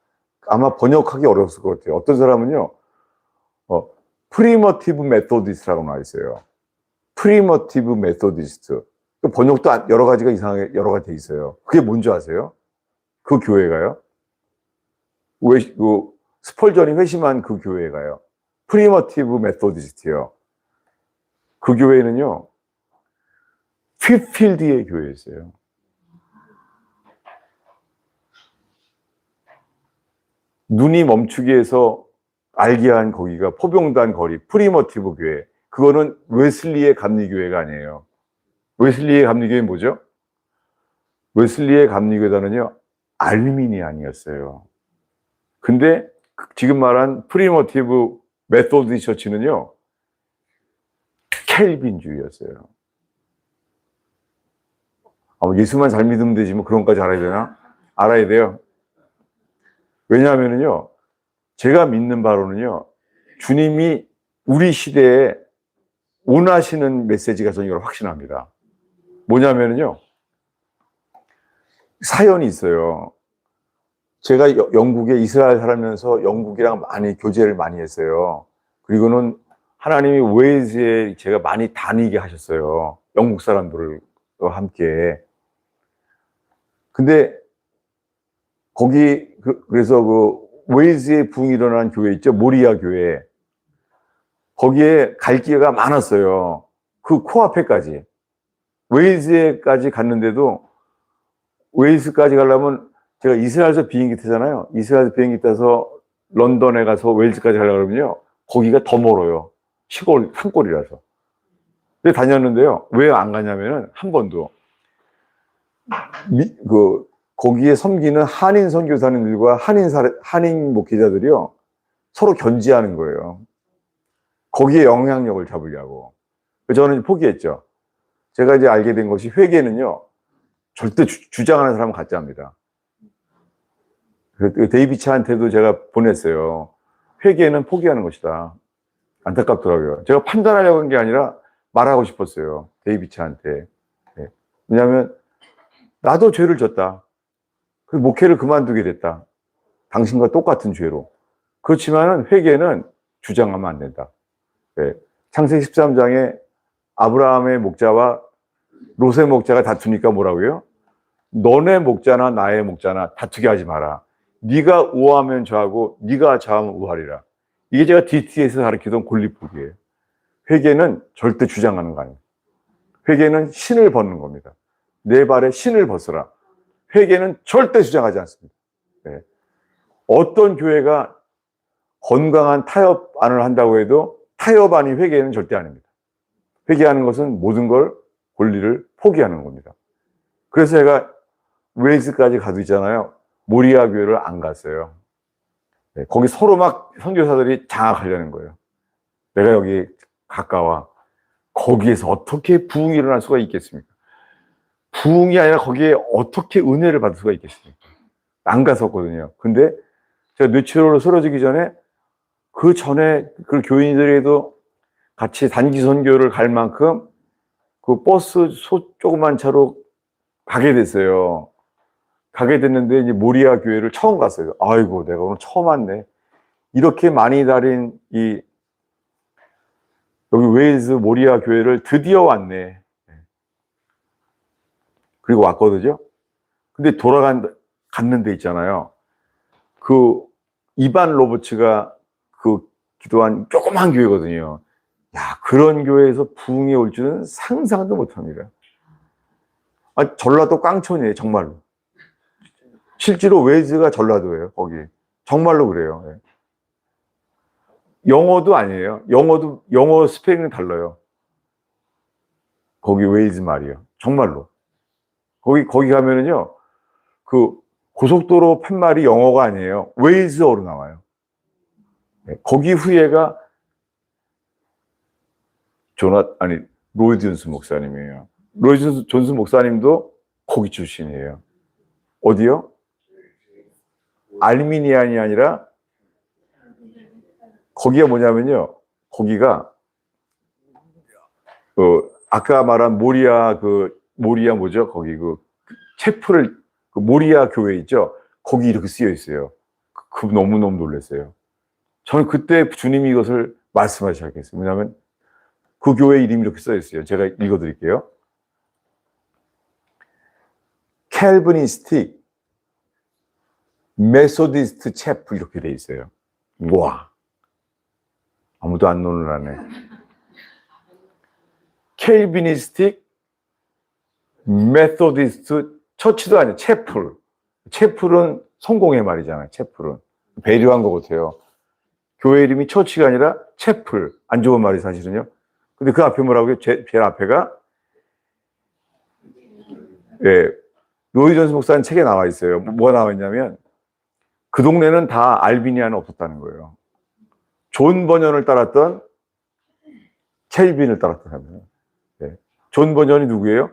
아마 번역하기 어려웠을 것 같아요. 어떤 사람은요. 프리머티브 메소디스트라고 나와 있어요. 프리머티브 메소디스트. 번역도 여러 가지가 이상하게 여러 가지 돼 있어요. 그게 뭔지 아세요? 그 교회가요. 스펄전이 회심한 그 교회가요. 프리머티브 메소디스트요. 그 교회는요, 휘필드의 교회였어요. 눈이 멈추게 해서 알게 한 거기가 포병단 거리, 프리머티브 교회. 그거는 웨슬리의 감리교회가 아니에요. 웨슬리의 감리교회는 뭐죠? 웨슬리의 감리교단은요, 알미니안이었어요. 근데 지금 말한 프리모티브 메소디 처치는요, 켈빈주의였어요. 예수만 잘 믿으면 되지 뭐 그런 것까지 알아야 되나? 알아야 돼요. 왜냐하면요, 제가 믿는 바로는요, 주님이 우리 시대에 원하시는 메시지가 저는 이걸 확신합니다. 뭐냐면요, 사연이 있어요. 제가 영국에 이스라엘 살면서 영국이랑 많이 교제를 많이 했어요. 그리고는 하나님이 웨일즈에 제가 많이 다니게 하셨어요. 영국 사람들과 함께. 근데 거기 그래서 웨일즈에 부흥이 일어난 교회 있죠, 모리아 교회. 거기에 갈 기회가 많았어요. 그 코앞에까지. 웨일즈에까지 갔는데도 웨일즈까지 가려면 제가 이스라엘에서 비행기 타잖아요. 이스라엘에서 비행기 타서 런던에 가서 웨일즈까지 가려고 그러면요, 거기가 더 멀어요. 시골, 산골이라서. 근데 다녔는데요, 왜 안 가냐면은 한 번도 거기에 섬기는 한인 선교사님들과 한인 목회자들이요, 서로 견지하는 거예요. 거기에 영향력을 잡으려고. 저는 포기했죠. 제가 이제 알게 된 것이, 회계는요, 절대 주장하는 사람 같지 않습니다. 데이비치한테도 제가 보냈어요. 회계는 포기하는 것이다. 안타깝더라고요. 제가 판단하려고 한 게 아니라 말하고 싶었어요. 데이비치한테. 네. 왜냐하면 나도 죄를 졌다. 그 목회를 그만두게 됐다. 당신과 똑같은 죄로. 그렇지만 회계는 주장하면 안 된다. 네. 창세기 13장에 아브라함의 목자와 롯의 목자가 다투니까 뭐라고요? 너네 목자나 나의 목자나 다투게 하지 마라. 네가 우하면 저하고 네가 저하면 우하리라. 이게 제가 DT에서 가르치던 권리법이에요. 회개는 절대 주장하는 거 아니에요. 회개는 신을 벗는 겁니다. 내 발에 신을 벗으라. 회개는 절대 주장하지 않습니다. 네. 어떤 교회가 건강한 타협안을 한다고 해도 타협안이 회개는 절대 아닙니다. 회개하는 것은 모든 걸, 권리를 포기하는 겁니다. 그래서 제가 웨일즈까지 가도 있잖아요. 모리아 교회를 안 갔어요. 네, 거기 서로 막 선교사들이 장악하려는 거예요. 내가 여기 가까워. 거기에서 어떻게 부흥이 일어날 수가 있겠습니까? 부흥이 아니라 거기에 어떻게 은혜를 받을 수가 있겠습니까? 안 갔었거든요. 근데 제가 뇌출혈로 쓰러지기 전에, 그 전에 그 교인들에도 같이 단기 선교를 갈 만큼 그 버스 조그만 차로 가게 됐어요. 가게 됐는데 이제 모리아 교회를 처음 갔어요. 아이고, 내가 오늘 처음 왔네. 이렇게 많이 다닌 여기 웨일즈 모리아 교회를 드디어 왔네. 그리고 왔거든요. 근데 갔는데 있잖아요. 그 이반 로버츠가 그 기도한 조그만 교회거든요. 야, 그런 교회에서 부흥이 올 줄은 상상도 못 합니다. 전라도 깡촌이에요, 정말로. 실제로 웨일즈가 전라도예요, 거기. 정말로 그래요. 네. 영어도 아니에요. 영어 스페링은 달라요. 거기 웨일즈 말이요. 정말로. 거기 가면은요, 그 고속도로 팻말이 영어가 아니에요. 웨일즈어로 나와요. 네. 거기 후예가 로이 존스 목사님이에요. 로이 존스 목사님도 거기 출신이에요. 어디요? 알미니안이 아니라, 거기가 뭐냐면요, 거기가 아까 말한 모리아 뭐죠? 거기 모리아 교회 있죠? 거기 이렇게 쓰여 있어요. 너무너무 놀랐어요. 저는 그때 주님이 이것을 말씀하기 시작했어요. 왜냐하면 그 교회 이름이 이렇게 써 있어요. 제가 읽어드릴게요. 캘비니스틱 메소디스트 채플 이렇게 돼 있어요. 와, 아무도 안 논을하네. 켈비니스틱 메소디스트 처치도 아니에요. 채플. 채플은 성공의 말이잖아요. 채플은 배려한 것 같아요. 교회 이름이 처치가 아니라 채플. 안 좋은 말이 사실은요. 근데 그 앞에 뭐라고요? 제일 앞에가 예, 로이 존스 목사님 책에 나와 있어요. 뭐가 나와 있냐면 그 동네는 다 알비니아는 없었다는 거예요. 존 버년을 따랐던 켈빈을 따랐던 사람이에요. 예. 존 버년이 누구예요?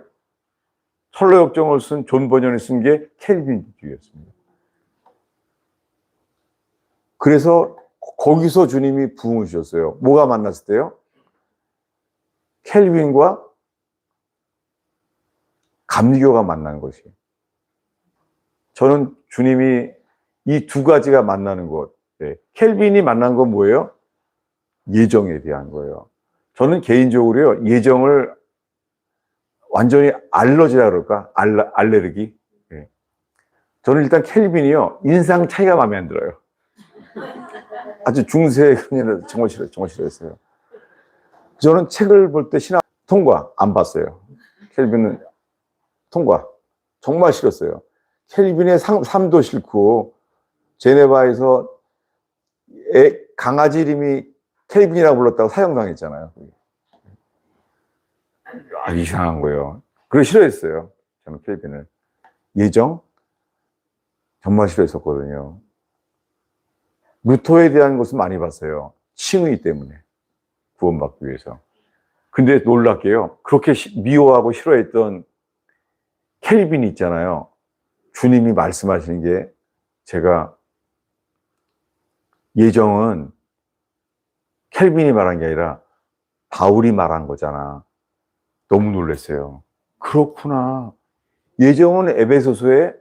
철로역정을 쓴 존 버년이 쓴 게 켈빈주의였습니다. 그래서 거기서 주님이 부흥을 주셨어요. 뭐가 만났을 때요? 켈빈과 감리교가 만난 것이. 저는 주님이 이 두 가지가 만나는 것. 네. 켈빈이 만난 건 뭐예요? 예정에 대한 거예요. 저는 개인적으로요, 예정을 완전히 알러지라 그럴까? 알레르기? 네. 저는 일단 켈빈이요, 인상 차이가 마음에 안 들어요. 아주 중세 그녀는 정말 싫어했어요. 저는 책을 볼 때 신학 통과 안 봤어요. 켈빈은 통과 정말 싫었어요. 켈빈의 삶도 싫고, 제네바에서 강아지 이름이 켈빈이라고 불렀다고 사형당했잖아요. 아, 이상한 거예요. 그걸 싫어했어요. 저는 켈빈을. 예정 정말 싫어했었거든요. 루터에 대한 것은 많이 봤어요. 칭의 때문에. 구원받기 위해서. 근데 놀랍게요, 그렇게 미워하고 싫어했던 켈빈이 있잖아요. 주님이 말씀하시는 게, 제가 예정은 켈빈이 말한 게 아니라 바울이 말한 거잖아. 너무 놀랐어요. 그렇구나. 예정은 에베소서에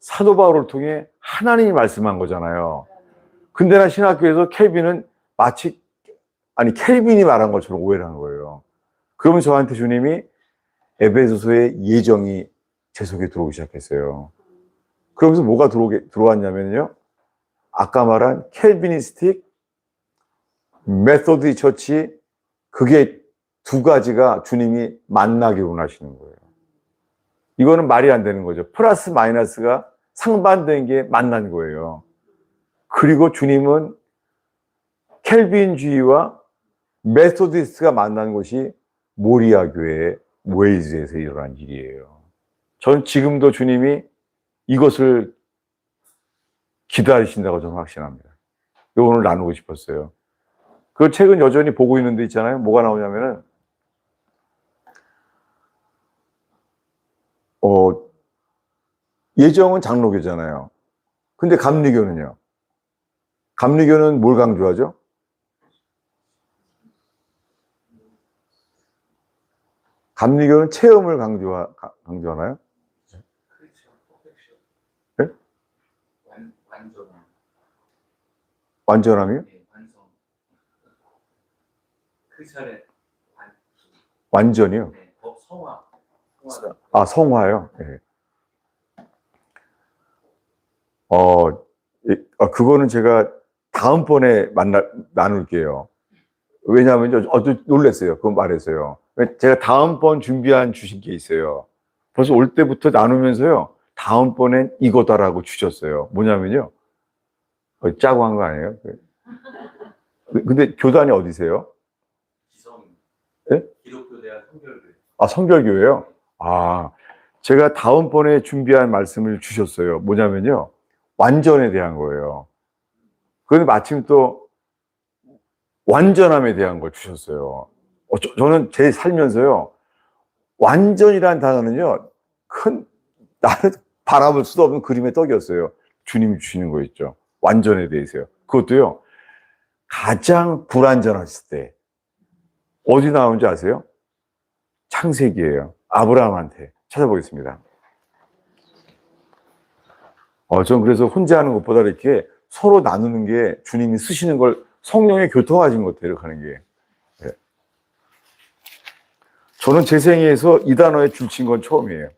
사도 바울을 통해 하나님이 말씀한 거잖아요. 근데 나 신학교에서 켈빈은 마치 켈빈이 말한 것처럼 오해를 한 거예요. 그러면 저한테 주님이 에베소서의 예정이 제 속에 들어오기 시작했어요. 그러면서 뭐가 들어왔냐면요, 아까 말한 켈비니스틱 메소디 처치, 그게 두 가지가 주님이 만나게 원하시는 거예요. 이거는 말이 안 되는 거죠. 플러스 마이너스가 상반된 게 만난 거예요. 그리고 주님은 켈빈주의와 메소디스트가 만난 것이 모리아 교회 웨일즈에서 일어난 일이에요. 저는 지금도 주님이 이것을 기다리신다고 저는 확신합니다. 오늘 나누고 싶었어요. 그 책은 여전히 보고 있는 데 있잖아요. 뭐가 나오냐면은 예정은 장로교잖아요. 근데 감리교는요? 감리교는 뭘 강조하죠? 감리교는 체험을 강조하나요? 네? 완전함이요? 네, 완성. 그 절에 완전이요? 네, 성화. 아, 성화요? 네. 그거는 제가 다음번에 나눌게요. 왜냐하면 놀랐어요. 그거 말해서요. 제가 다음번 준비한 주신 게 있어요. 벌써 올 때부터 나누면서요, 다음번엔 이거다라고 주셨어요. 뭐냐면요, 짜고 한 거 아니에요? 근데 교단이 어디세요? 기성입니다. 네? 기독교대학 성결교회. 아, 성결교회요? 아, 제가 다음번에 준비한 말씀을 주셨어요. 뭐냐면요, 완전에 대한 거예요. 그런데 마침 또 완전함에 대한 걸 주셨어요. 저는 제 살면서요, 완전이라는 단어는요, 나는 바라볼 수도 없는 그림의 떡이었어요. 주님이 주시는 거 있죠. 완전에 대해서요. 그것도요, 가장 불완전했을 때 어디 나오는지 아세요? 창세기예요. 아브라함한테 찾아보겠습니다. 전 그래서 혼자 하는 것보다 이렇게 서로 나누는 게, 주님이 쓰시는 걸 성령에 교통하신 것 같아요. 이렇게 하는 게. 네. 저는 제 생애에서 이 단어에 줄친 건 처음이에요.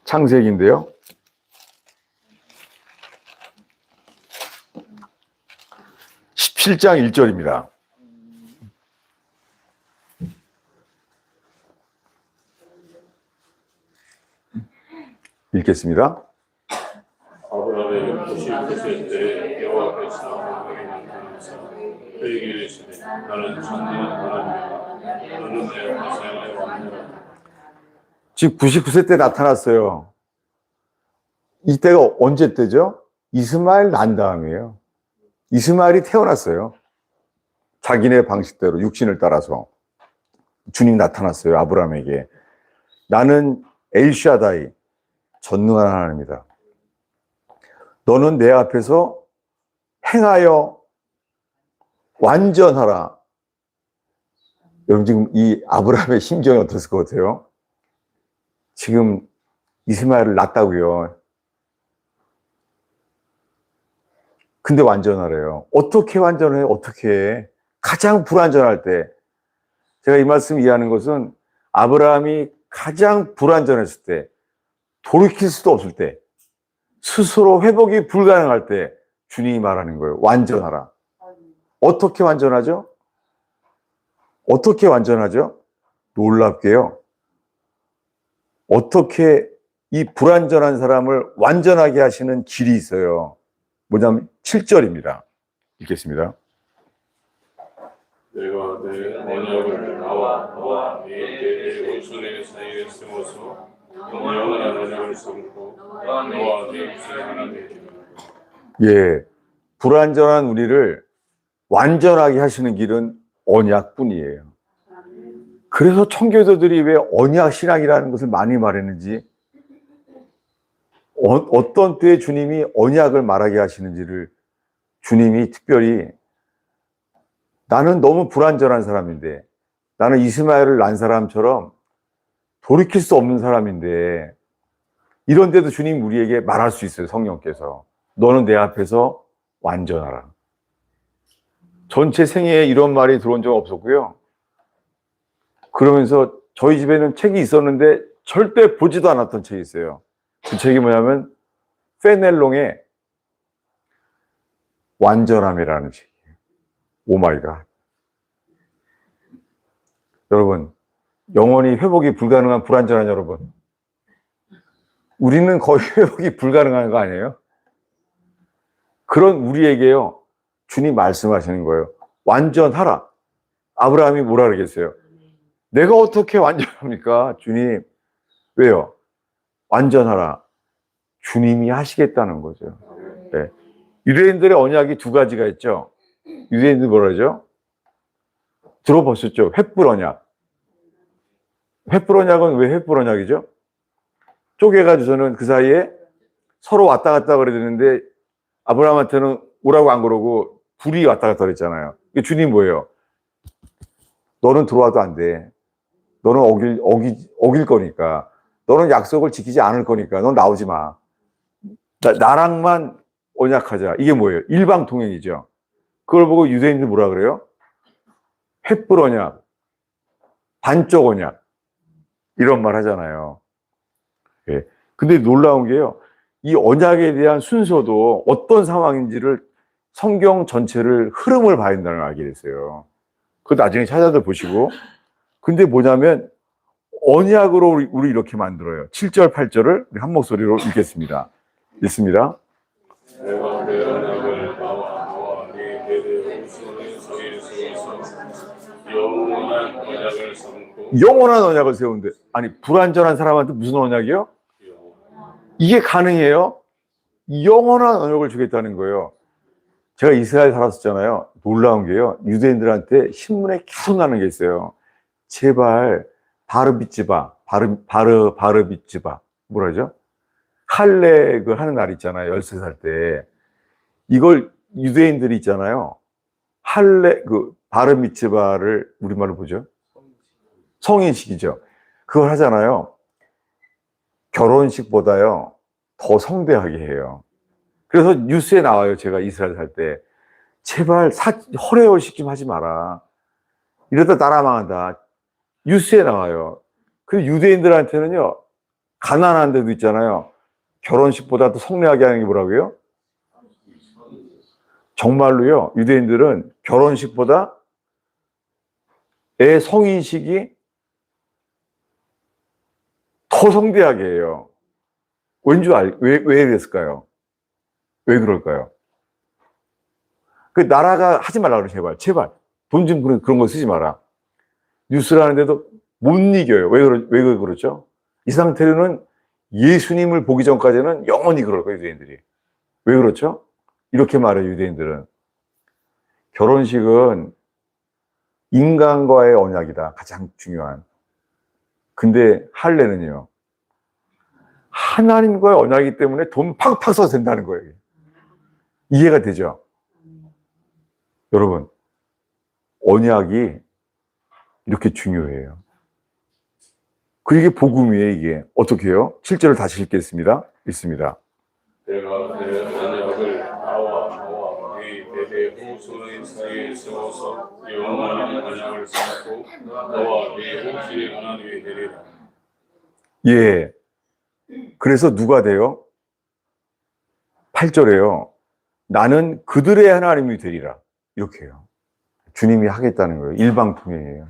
창세기인데요. 7장 1절입니다. 읽겠습니다. 아브라함의 99세 때 여호와께서 아브라함에게 나타나서 그에게 이르시되 나는 전능한 하나님이라 너는 내 백성의 왕이라. 지금 99세 때 나타났어요. 이때가 언제 때죠? 이스마엘 난 다음이에요. 이스마엘이 태어났어요. 자기네 방식대로 육신을 따라서 주님 나타났어요. 아브라함에게. 나는 엘샤다이, 전능한 하나님이다. 너는 내 앞에서 행하여 완전하라. 여러분 지금 이 아브라함의 심정이 어땠을 것 같아요? 지금 이스마엘을 낳았다고요. 근데 완전하래요. 어떻게 완전해요? 어떻게 해? 가장 불완전할 때. 제가 이 말씀 이해하는 것은 아브라함이 가장 불완전했을 때, 돌이킬 수도 없을 때, 스스로 회복이 불가능할 때 주님이 말하는 거예요. 완전하라. 어떻게 완전하죠? 어떻게 완전하죠? 놀랍게요. 어떻게 이 불완전한 사람을 완전하게 하시는 길이 있어요. 뭐냐면 7절입니다. 읽겠습니다. 내가 내 언약을 너와 네 원수의 사이에 세워서 영원한 언약을 삼고 너와 네 백성의 하나님이 되리라. 예, 불완전한 우리를 완전하게 하시는 길은 언약뿐이에요. 그래서 청교도들이 왜 언약 신앙이라는 것을 많이 말했는지, 어떤 때에 주님이 언약을 말하게 하시는지를 주님이 특별히, 나는 너무 불완전한 사람인데, 나는 이스마엘을 낳은 사람처럼 돌이킬 수 없는 사람인데, 이런데도 주님 우리에게 말할 수 있어요. 성령께서 너는 내 앞에서 완전하라. 전체 생애에 이런 말이 들어온 적 없었고요. 그러면서 저희 집에는 책이 있었는데 절대 보지도 않았던 책이 있어요. 그 책이 뭐냐면 페넬롱의 완전함이라는 책이에요. 오마이갓. 여러분, 영원히 회복이 불가능한 불완전한 여러분, 우리는 거의 회복이 불가능한 거 아니에요? 그런 우리에게요, 주님 말씀하시는 거예요. 완전하라. 아브라함이 뭐라 그러겠어요? 내가 어떻게 완전합니까? 주님. 왜요? 완전하라. 주님이 하시겠다는 거죠. 네. 유대인들의 언약이 두 가지가 있죠. 유대인들 뭐라 그러죠? 들어보셨죠? 횃불 언약. 횃불 언약은 왜 횃불 언약이죠? 쪼개가지고서는 그 사이에 서로 왔다 갔다 그래야 되는데 아브라함한테는 오라고 안 그러고 불이 왔다 갔다 그랬잖아요. 주님 뭐예요? 너는 들어와도 안 돼. 너는 어길 거니까. 너는 약속을 지키지 않을 거니까. 넌 나오지 마. 나랑만 언약하자. 이게 뭐예요? 일방통행이죠. 그걸 보고 유대인들 뭐라 그래요? 횃불 언약, 반쪽 언약, 이런 말 하잖아요. 예. 근데 놀라운 게요, 이 언약에 대한 순서도 어떤 상황인지를 성경 전체를 흐름을 봐야 된다는 걸 알게 됐어요. 그거 나중에 찾아서 보시고. 근데 뭐냐면 언약으로 우리 이렇게 만들어요. 7절, 8절을 한 목소리로 읽겠습니다. 읽습니다. 내가 내 언약을 너와 네 원수의 사이에 세워서 영원한 언약을 삼고. 영원한 언약을 세우는데, 아니 불완전한 사람한테 무슨 언약이요? 이게 가능해요? 영원한 언약을 주겠다는 거예요. 제가 이스라엘 살았었잖아요. 놀라운 게요, 유대인들한테 신문에 계속 나는 게 있어요. 제발 바르비츠바, 바르비츠바, 뭐라죠? 할례 하는 날 있잖아요. 13살 때. 이걸 유대인들이 있잖아요. 할례, 바르미츠바를 우리말로 보죠? 성인식이죠. 그걸 하잖아요. 결혼식보다요, 더 성대하게 해요. 그래서 뉴스에 나와요. 제가 이스라엘 살 때. 제발 허례허식 좀 하지 마라. 이러다 나라 망한다. 뉴스에 나와요. 그 유대인들한테는요, 가난한 데도 있잖아요. 결혼식보다 더 성대하게 하는 게 뭐라고요? 정말로요, 유대인들은 결혼식보다 애 성인식이 더 성대하게 해요. 왜 그랬을까요? 왜 그럴까요? 그 나라가 하지 말라 그래, 제발. 돈 좀 그런 거 쓰지 마라. 뉴스를 하는데도 못 이겨요. 왜 그렇죠? 이 상태로는 예수님을 보기 전까지는 영원히 그럴 거예요, 유대인들이. 왜 그렇죠? 이렇게 말해요, 유대인들은. 결혼식은 인간과의 언약이다. 가장 중요한. 근데 할례는요, 하나님과의 언약이기 때문에 돈 팍팍 써도 된다는 거예요. 이해가 되죠? 여러분, 언약이 이렇게 중요해요. 그게 복음이에요, 이게. 어떻게 해요? 7절을 다시 읽겠습니다. 읽습니다. 내가 내 언약을 나와 너와 네 대대 후손의 사이에 세워서 영원한 언약을 쌓고 너와 네 후손의 하나님이 되리라. 예. 그래서 누가 돼요? 8절에요. 나는 그들의 하나님이 되리라. 이렇게 해요. 주님이 하겠다는 거예요. 일방통행이에요.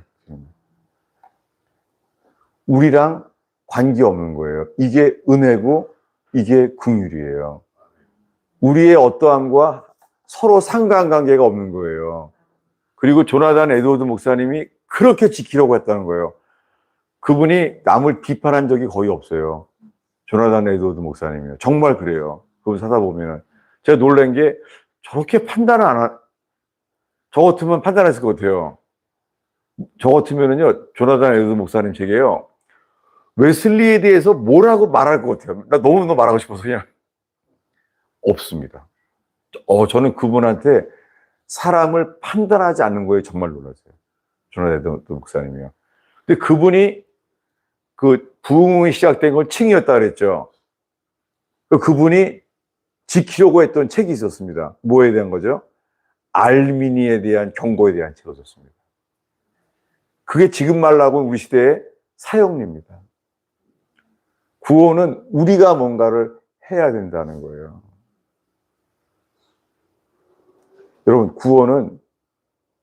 우리랑 관계없는 거예요. 이게 은혜고 이게 긍휼이에요. 우리의 어떠함과 서로 상관관계가 없는 거예요. 그리고 조나단 에드워드 목사님이 그렇게 지키려고 했다는 거예요. 그분이 남을 비판한 적이 거의 없어요. 조나단 에드워드 목사님이요. 정말 그래요. 그분 찾아보면은. 제가 놀란 게 저렇게 판단을 저 같으면 판단했을 것 같아요. 저 같으면은요, 조나단 에드워드 목사님 제게요, 웨슬리에 대해서 뭐라고 말할 것 같아요. 나 너무너무 말하고 싶어서 그냥. 없습니다. 저는 그분한테 사람을 판단하지 않는 거에 정말 놀랐어요. 조나단 에드워드 목사님이요. 근데 그분이 그 부흥이 시작된 건 칭이었다 그랬죠. 그분이 지키려고 했던 책이 있었습니다. 뭐에 대한 거죠? 알미니에 대한 경고에 대한 책을 썼습니다. 그게 지금 말로 하면 우리 시대의 사형리입니다. 구원은 우리가 뭔가를 해야 된다는 거예요. 여러분, 구원은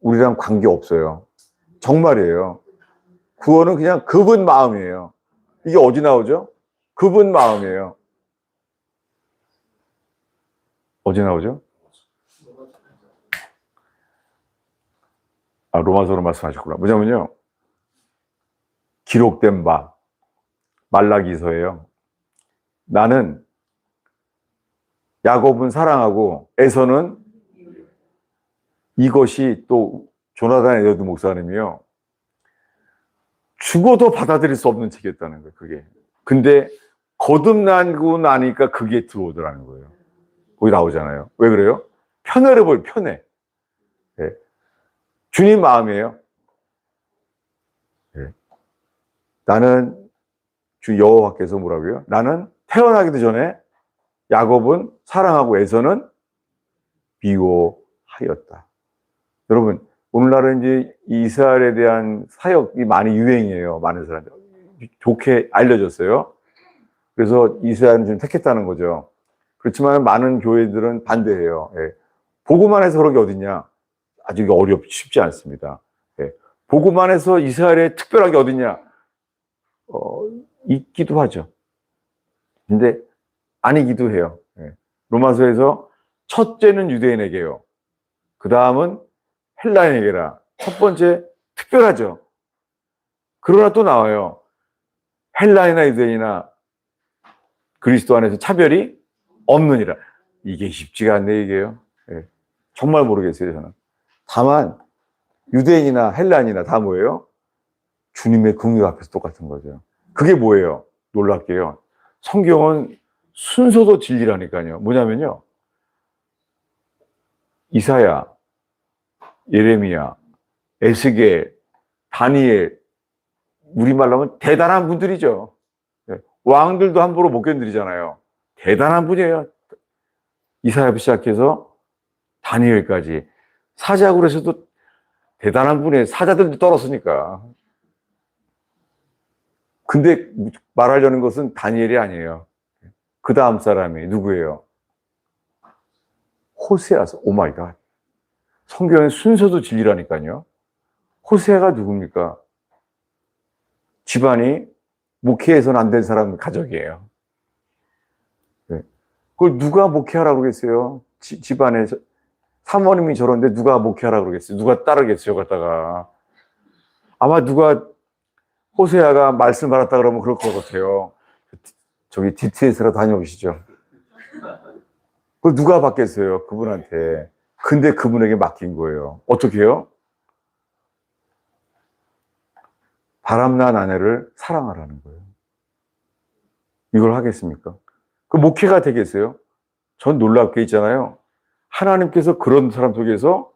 우리랑 관계 없어요. 정말이에요. 구원은 그냥 그분 마음이에요. 이게 어디 나오죠? 그분 마음이에요. 어디 나오죠? 로마서로 말씀하셨구나. 뭐냐면요, 기록된 바 말라기서예요. 나는 야곱은 사랑하고 에서는, 이것이 또 조나단 에드워드 목사님이요, 죽어도 받아들일 수 없는 책이었다는 거예요. 그게. 근데 거듭나고 나니까 그게 들어오더라는 거예요. 거기 나오잖아요. 왜 그래요? 편애를 보여, 편애. 네. 주님 마음이에요. 네. 나는, 주 여호와께서 뭐라고요? 나는 태어나기도 전에 야곱은 사랑하고 에서는 미워하였다. 여러분, 오늘날은 이제 이스라엘에 대한 사역이 많이 유행이에요. 많은 사람들. 좋게 알려졌어요. 그래서 이스라엘은 좀 택했다는 거죠. 그렇지만 많은 교회들은 반대해요. 예. 보고만 해서 그런 게 어딨냐? 아주 쉽지 않습니다. 예. 보고만 해서 이스라엘에 특별한 게 어딨냐? 있기도 하죠. 근데 아니기도 해요. 예. 로마서에서 첫째는 유대인에게요. 그 다음은 헬라인에게라. 첫 번째 특별하죠. 그러나 또 나와요. 헬라인이나 유대인이나 그리스도 안에서 차별이 없느니라. 이게 쉽지가 않네, 이게요. 예. 정말 모르겠어요, 저는. 다만 유대인이나 헬라인이나 다 뭐예요? 주님의 긍휼 앞에서 똑같은 거죠. 그게 뭐예요? 놀랍게요. 성경은 순서도 진리라니까요. 뭐냐면요, 이사야, 예레미야, 에스겔, 다니엘, 우리말로 하면 대단한 분들이죠. 왕들도 함부로 못 견디잖아요. 대단한 분이에요. 이사야부터 시작해서 다니엘까지. 사자국으로 해서도 대단한 분이에요. 사자들도 떨었으니까. 근데 말하려는 것은 다니엘이 아니에요. 그 다음 사람이 누구예요? 호세아서. 오 마이 갓. 성경의 순서도 진리라니까요. 호세아가 누굽니까? 집안이 목회해서는 안 된 사람 가족이에요. 네. 그걸 누가 목회하라고 그러겠어요? 집안에 사모님이 저런데 누가 목회하라고 그러겠어요? 누가 따르겠어요? 갖다가 아마 누가 호세아가 말씀 받았다 그러면 그럴 것 같아요. 저기 DTS로 다녀오시죠. 그걸 누가 받겠어요? 그분한테. 근데 그분에게 맡긴 거예요. 어떻게 해요? 바람난 아내를 사랑하라는 거예요. 이걸 하겠습니까? 그 목회가 되겠어요? 전 놀랍게 있잖아요. 하나님께서 그런 사람 속에서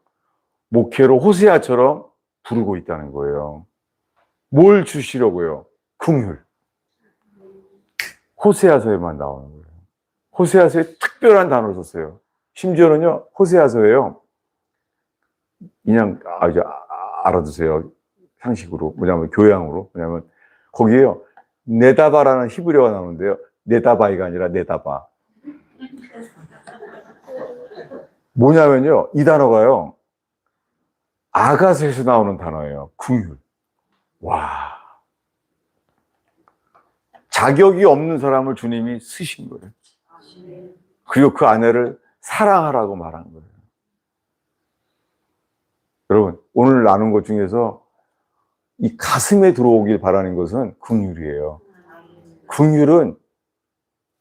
목회로 호세아처럼 부르고 있다는 거예요. 뭘 주시려고요? 긍휼. 호세아서에만 나오는 거예요. 호세아서에 특별한 단어를 썼어요. 심지어는요, 호세아서에요. 그냥 알아두세요. 상식으로. 뭐냐면 교양으로. 뭐냐면 거기에요. 네다바라는 히브리어가 나오는데요. 네다바이가 아니라 네다바. 뭐냐면요. 이 단어가요. 아가서에서 나오는 단어예요. 긍휼. 와. 자격이 없는 사람을 주님이 쓰신 거예요. 그리고 그 아내를 사랑하라고 말한 거예요. 여러분, 오늘 나눈 것 중에서 이 가슴에 들어오길 바라는 것은 긍휼이에요. 긍휼은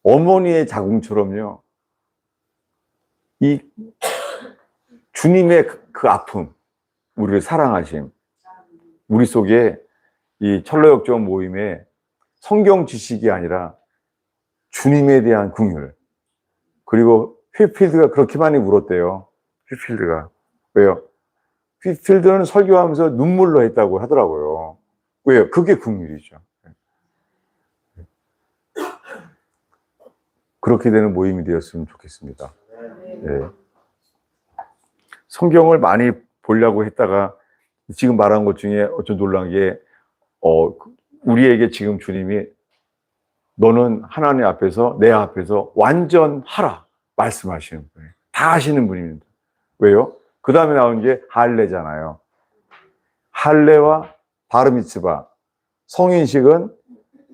어머니의 자궁처럼요. 이 주님의 그 아픔, 우리를 사랑하심, 우리 속에 이 철로역정 모임에 성경 지식이 아니라 주님에 대한 긍휼. 그리고 휘필드가 그렇게 많이 울었대요. 휘필드가. 왜요? 휘필드는 설교하면서 눈물로 했다고 하더라고요. 왜요? 그게 긍휼이죠. 그렇게 되는 모임이 되었으면 좋겠습니다. 네. 성경을 많이 보려고 했다가 지금 말한 것 중에 어좀 놀란 게 우리에게 지금 주님이 너는 하나님 앞에서 내 앞에서 완전하라 말씀하시는 분이에요. 다 하시는 분입니다. 왜요? 그 다음에 나온 게 할례잖아요. 할례와 바르미츠바, 성인식은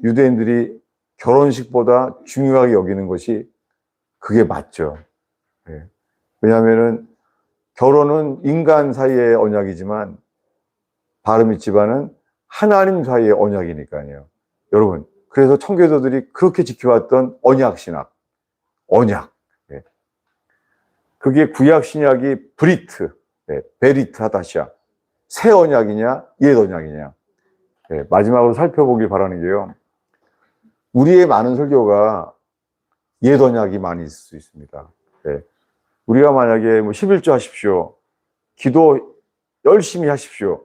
유대인들이 결혼식보다 중요하게 여기는 것이 그게 맞죠. 네. 왜냐하면은 결혼은 인간 사이의 언약이지만 바르미츠바는 하나님 사이의 언약이니까요. 여러분, 그래서 청교도들이 그렇게 지켜왔던 언약 신학, 언약. 네. 그게 구약 신약이 브리트, 네. 베리트 하다시아, 새 언약이냐, 옛 언약이냐. 네. 마지막으로 살펴보길 바라는 게요. 우리의 많은 설교가 옛 언약이 많이 있을 수 있습니다. 네. 우리가 만약에 11조 하십시오. 기도 열심히 하십시오.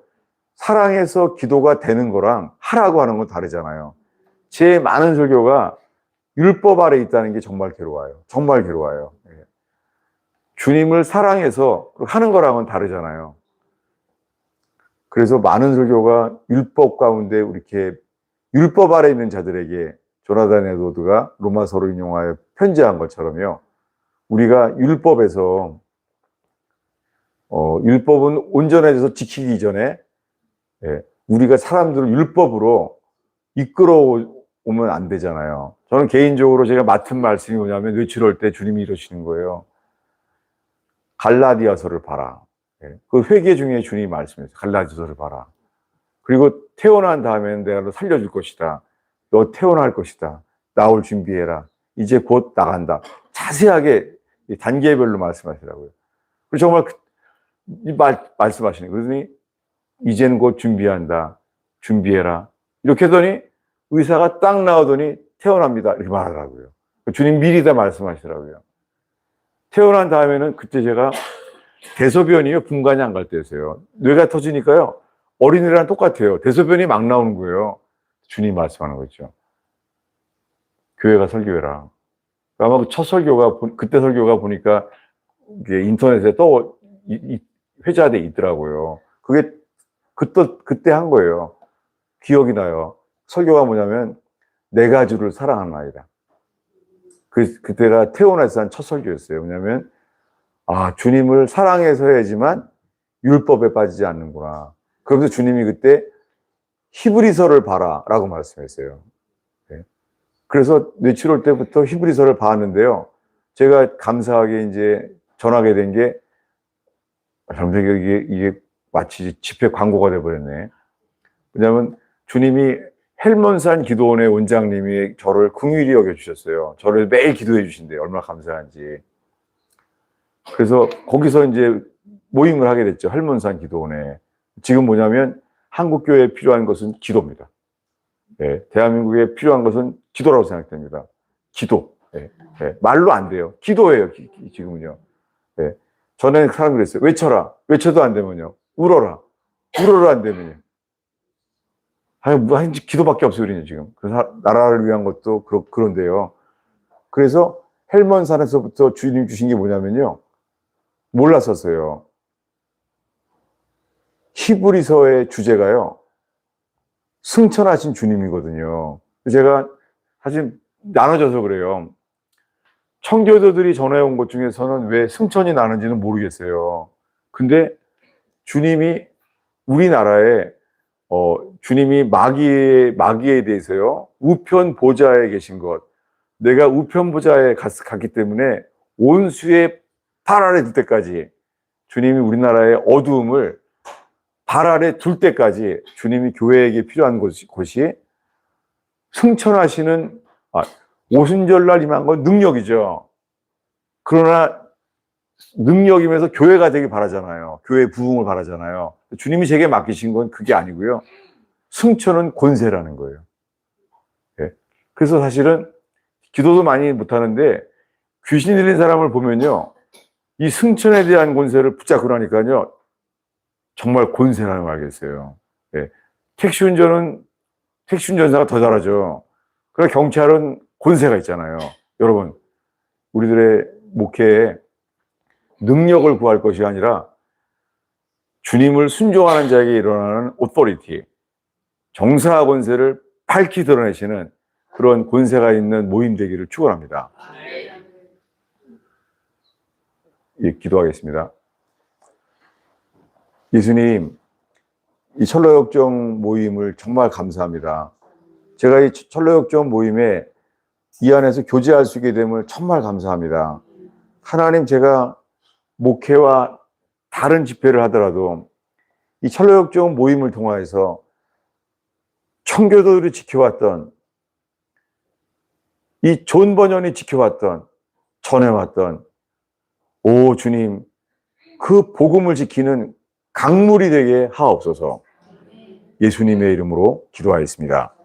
사랑해서 기도가 되는 거랑 하라고 하는 건 다르잖아요. 제 많은 설교가 율법 아래 있다는 게 정말 괴로워요. 정말 괴로워요. 주님을 사랑해서 하는 거랑은 다르잖아요. 그래서 많은 설교가 율법 가운데 이렇게 율법 아래 있는 자들에게 조나단 에드워드가 로마서를 인용하여 편지한 것처럼요. 우리가 율법에서 율법은 온전해져서 지키기 전에 우리가 사람들을 율법으로 이끌어오면 안 되잖아요. 저는 개인적으로 제가 맡은 말씀이 뭐냐면 외출할 때 주님이 이러시는 거예요. 갈라디아서를 봐라. 그 회개 중에 주님이 말씀했어요. 갈라디아서를 봐라. 그리고 태어난 다음에는 내가 너 살려줄 것이다. 너 태어날 것이다. 나올 준비해라. 이제 곧 나간다. 자세하게 단계별로 말씀하시더라고요. 그리고 정말 말씀하시는 거예요. 그러더니 이제는 곧 준비한다. 준비해라. 이렇게 하더니 의사가 딱 나오더니 태어납니다. 이렇게 말하더라고요. 주님 미리 다 말씀하시더라고요. 태어난 다음에는 그때 제가 대소변이요. 분간이 안 갈 때였어요. 뇌가 터지니까요. 어린이랑 똑같아요. 대소변이 막 나오는 거예요. 주님 말씀하는 거죠. 교회가 설교해라. 아마 그 첫 설교가, 그때 설교가 보니까 이게 인터넷에 또 회자돼 있더라고요. 그게 그때 한 거예요. 기억이 나요. 설교가 뭐냐면, 내가 주를 사랑하는 아이다. 그때가 태어나서 한 첫 설교였어요. 왜냐면, 주님을 사랑해서 해야지만 율법에 빠지지 않는구나. 그러면서 주님이 그때 히브리서를 봐라라고 말씀했어요. 네. 그래서 뇌치올 때부터 히브리서를 봤는데요. 제가 감사하게 이제 전하게 된 게, 이게 마치 집회 광고가 돼버렸네. 왜냐하면 주님이 헬몬산 기도원의 원장님이 저를 긍휼히 여겨주셨어요. 저를 매일 기도해 주신대요. 얼마나 감사한지. 그래서 거기서 이제 모임을 하게 됐죠. 헬몬산 기도원에. 지금 뭐냐면 한국교회에 필요한 것은 기도입니다. 네, 대한민국에 필요한 것은 기도라고 생각됩니다. 기도. 네, 네, 말로 안 돼요. 기도예요. 지금은요. 네, 전에 사람이 그랬어요. 외쳐라. 외쳐도 안 되면요. 울어라. 울어라 안 되면요. 아니, 기도밖에 없어요, 우리는 지금. 그래서 나라를 위한 것도 그런데요. 그래서 헬몬산에서부터 주님 주신 게 뭐냐면요. 몰랐었어요. 히브리서의 주제가요. 승천하신 주님이거든요. 제가 사실 나눠져서 그래요. 청교도들이 전해온 것 중에서는 왜 승천이 나는지는 모르겠어요. 근데 주님이 우리나라에 주님이 마귀에 대해서요, 우편 보좌에 계신 것, 내가 우편 보좌에 갔기 때문에 온수의 발 아래 둘 때까지 주님이 우리나라의 어두움을 발 아래 둘 때까지 주님이 교회에게 필요한 곳이 승천하시는, 오순절날 임한 건 능력이죠. 그러나 능력이면서 교회가 되길 바라잖아요. 교회 부흥을 바라잖아요. 주님이 제게 맡기신 건 그게 아니고요. 승천은 권세라는 거예요. 네. 그래서 사실은 기도도 많이 못하는데 귀신 들린 사람을 보면요. 이 승천에 대한 권세를 붙잡고 나니까요. 정말 권세라는 걸 알겠어요. 네. 택시 운전사가 더 잘하죠. 그러나 경찰은 권세가 있잖아요. 여러분, 우리들의 목회에 능력을 구할 것이 아니라 주님을 순종하는 자에게 일어나는 오토리티, 정사 권세를 밝히 드러내시는 그런 권세가 있는 모임 되기를 축원합니다. 예, 기도하겠습니다. 예수님, 이 철로역정 모임을 정말 감사합니다. 제가 이 철로역정 모임에 이 안에서 교제할 수 있게 됨을 정말 감사합니다. 하나님, 제가 목회와 다른 집회를 하더라도 이 철로역정 모임을 통해서 청교도들이 지켜왔던, 이 존 버년이 지켜왔던, 전해왔던, 오 주님, 그 복음을 지키는 강물이 되게 하옵소서. 예수님의 이름으로 기도하였습니다.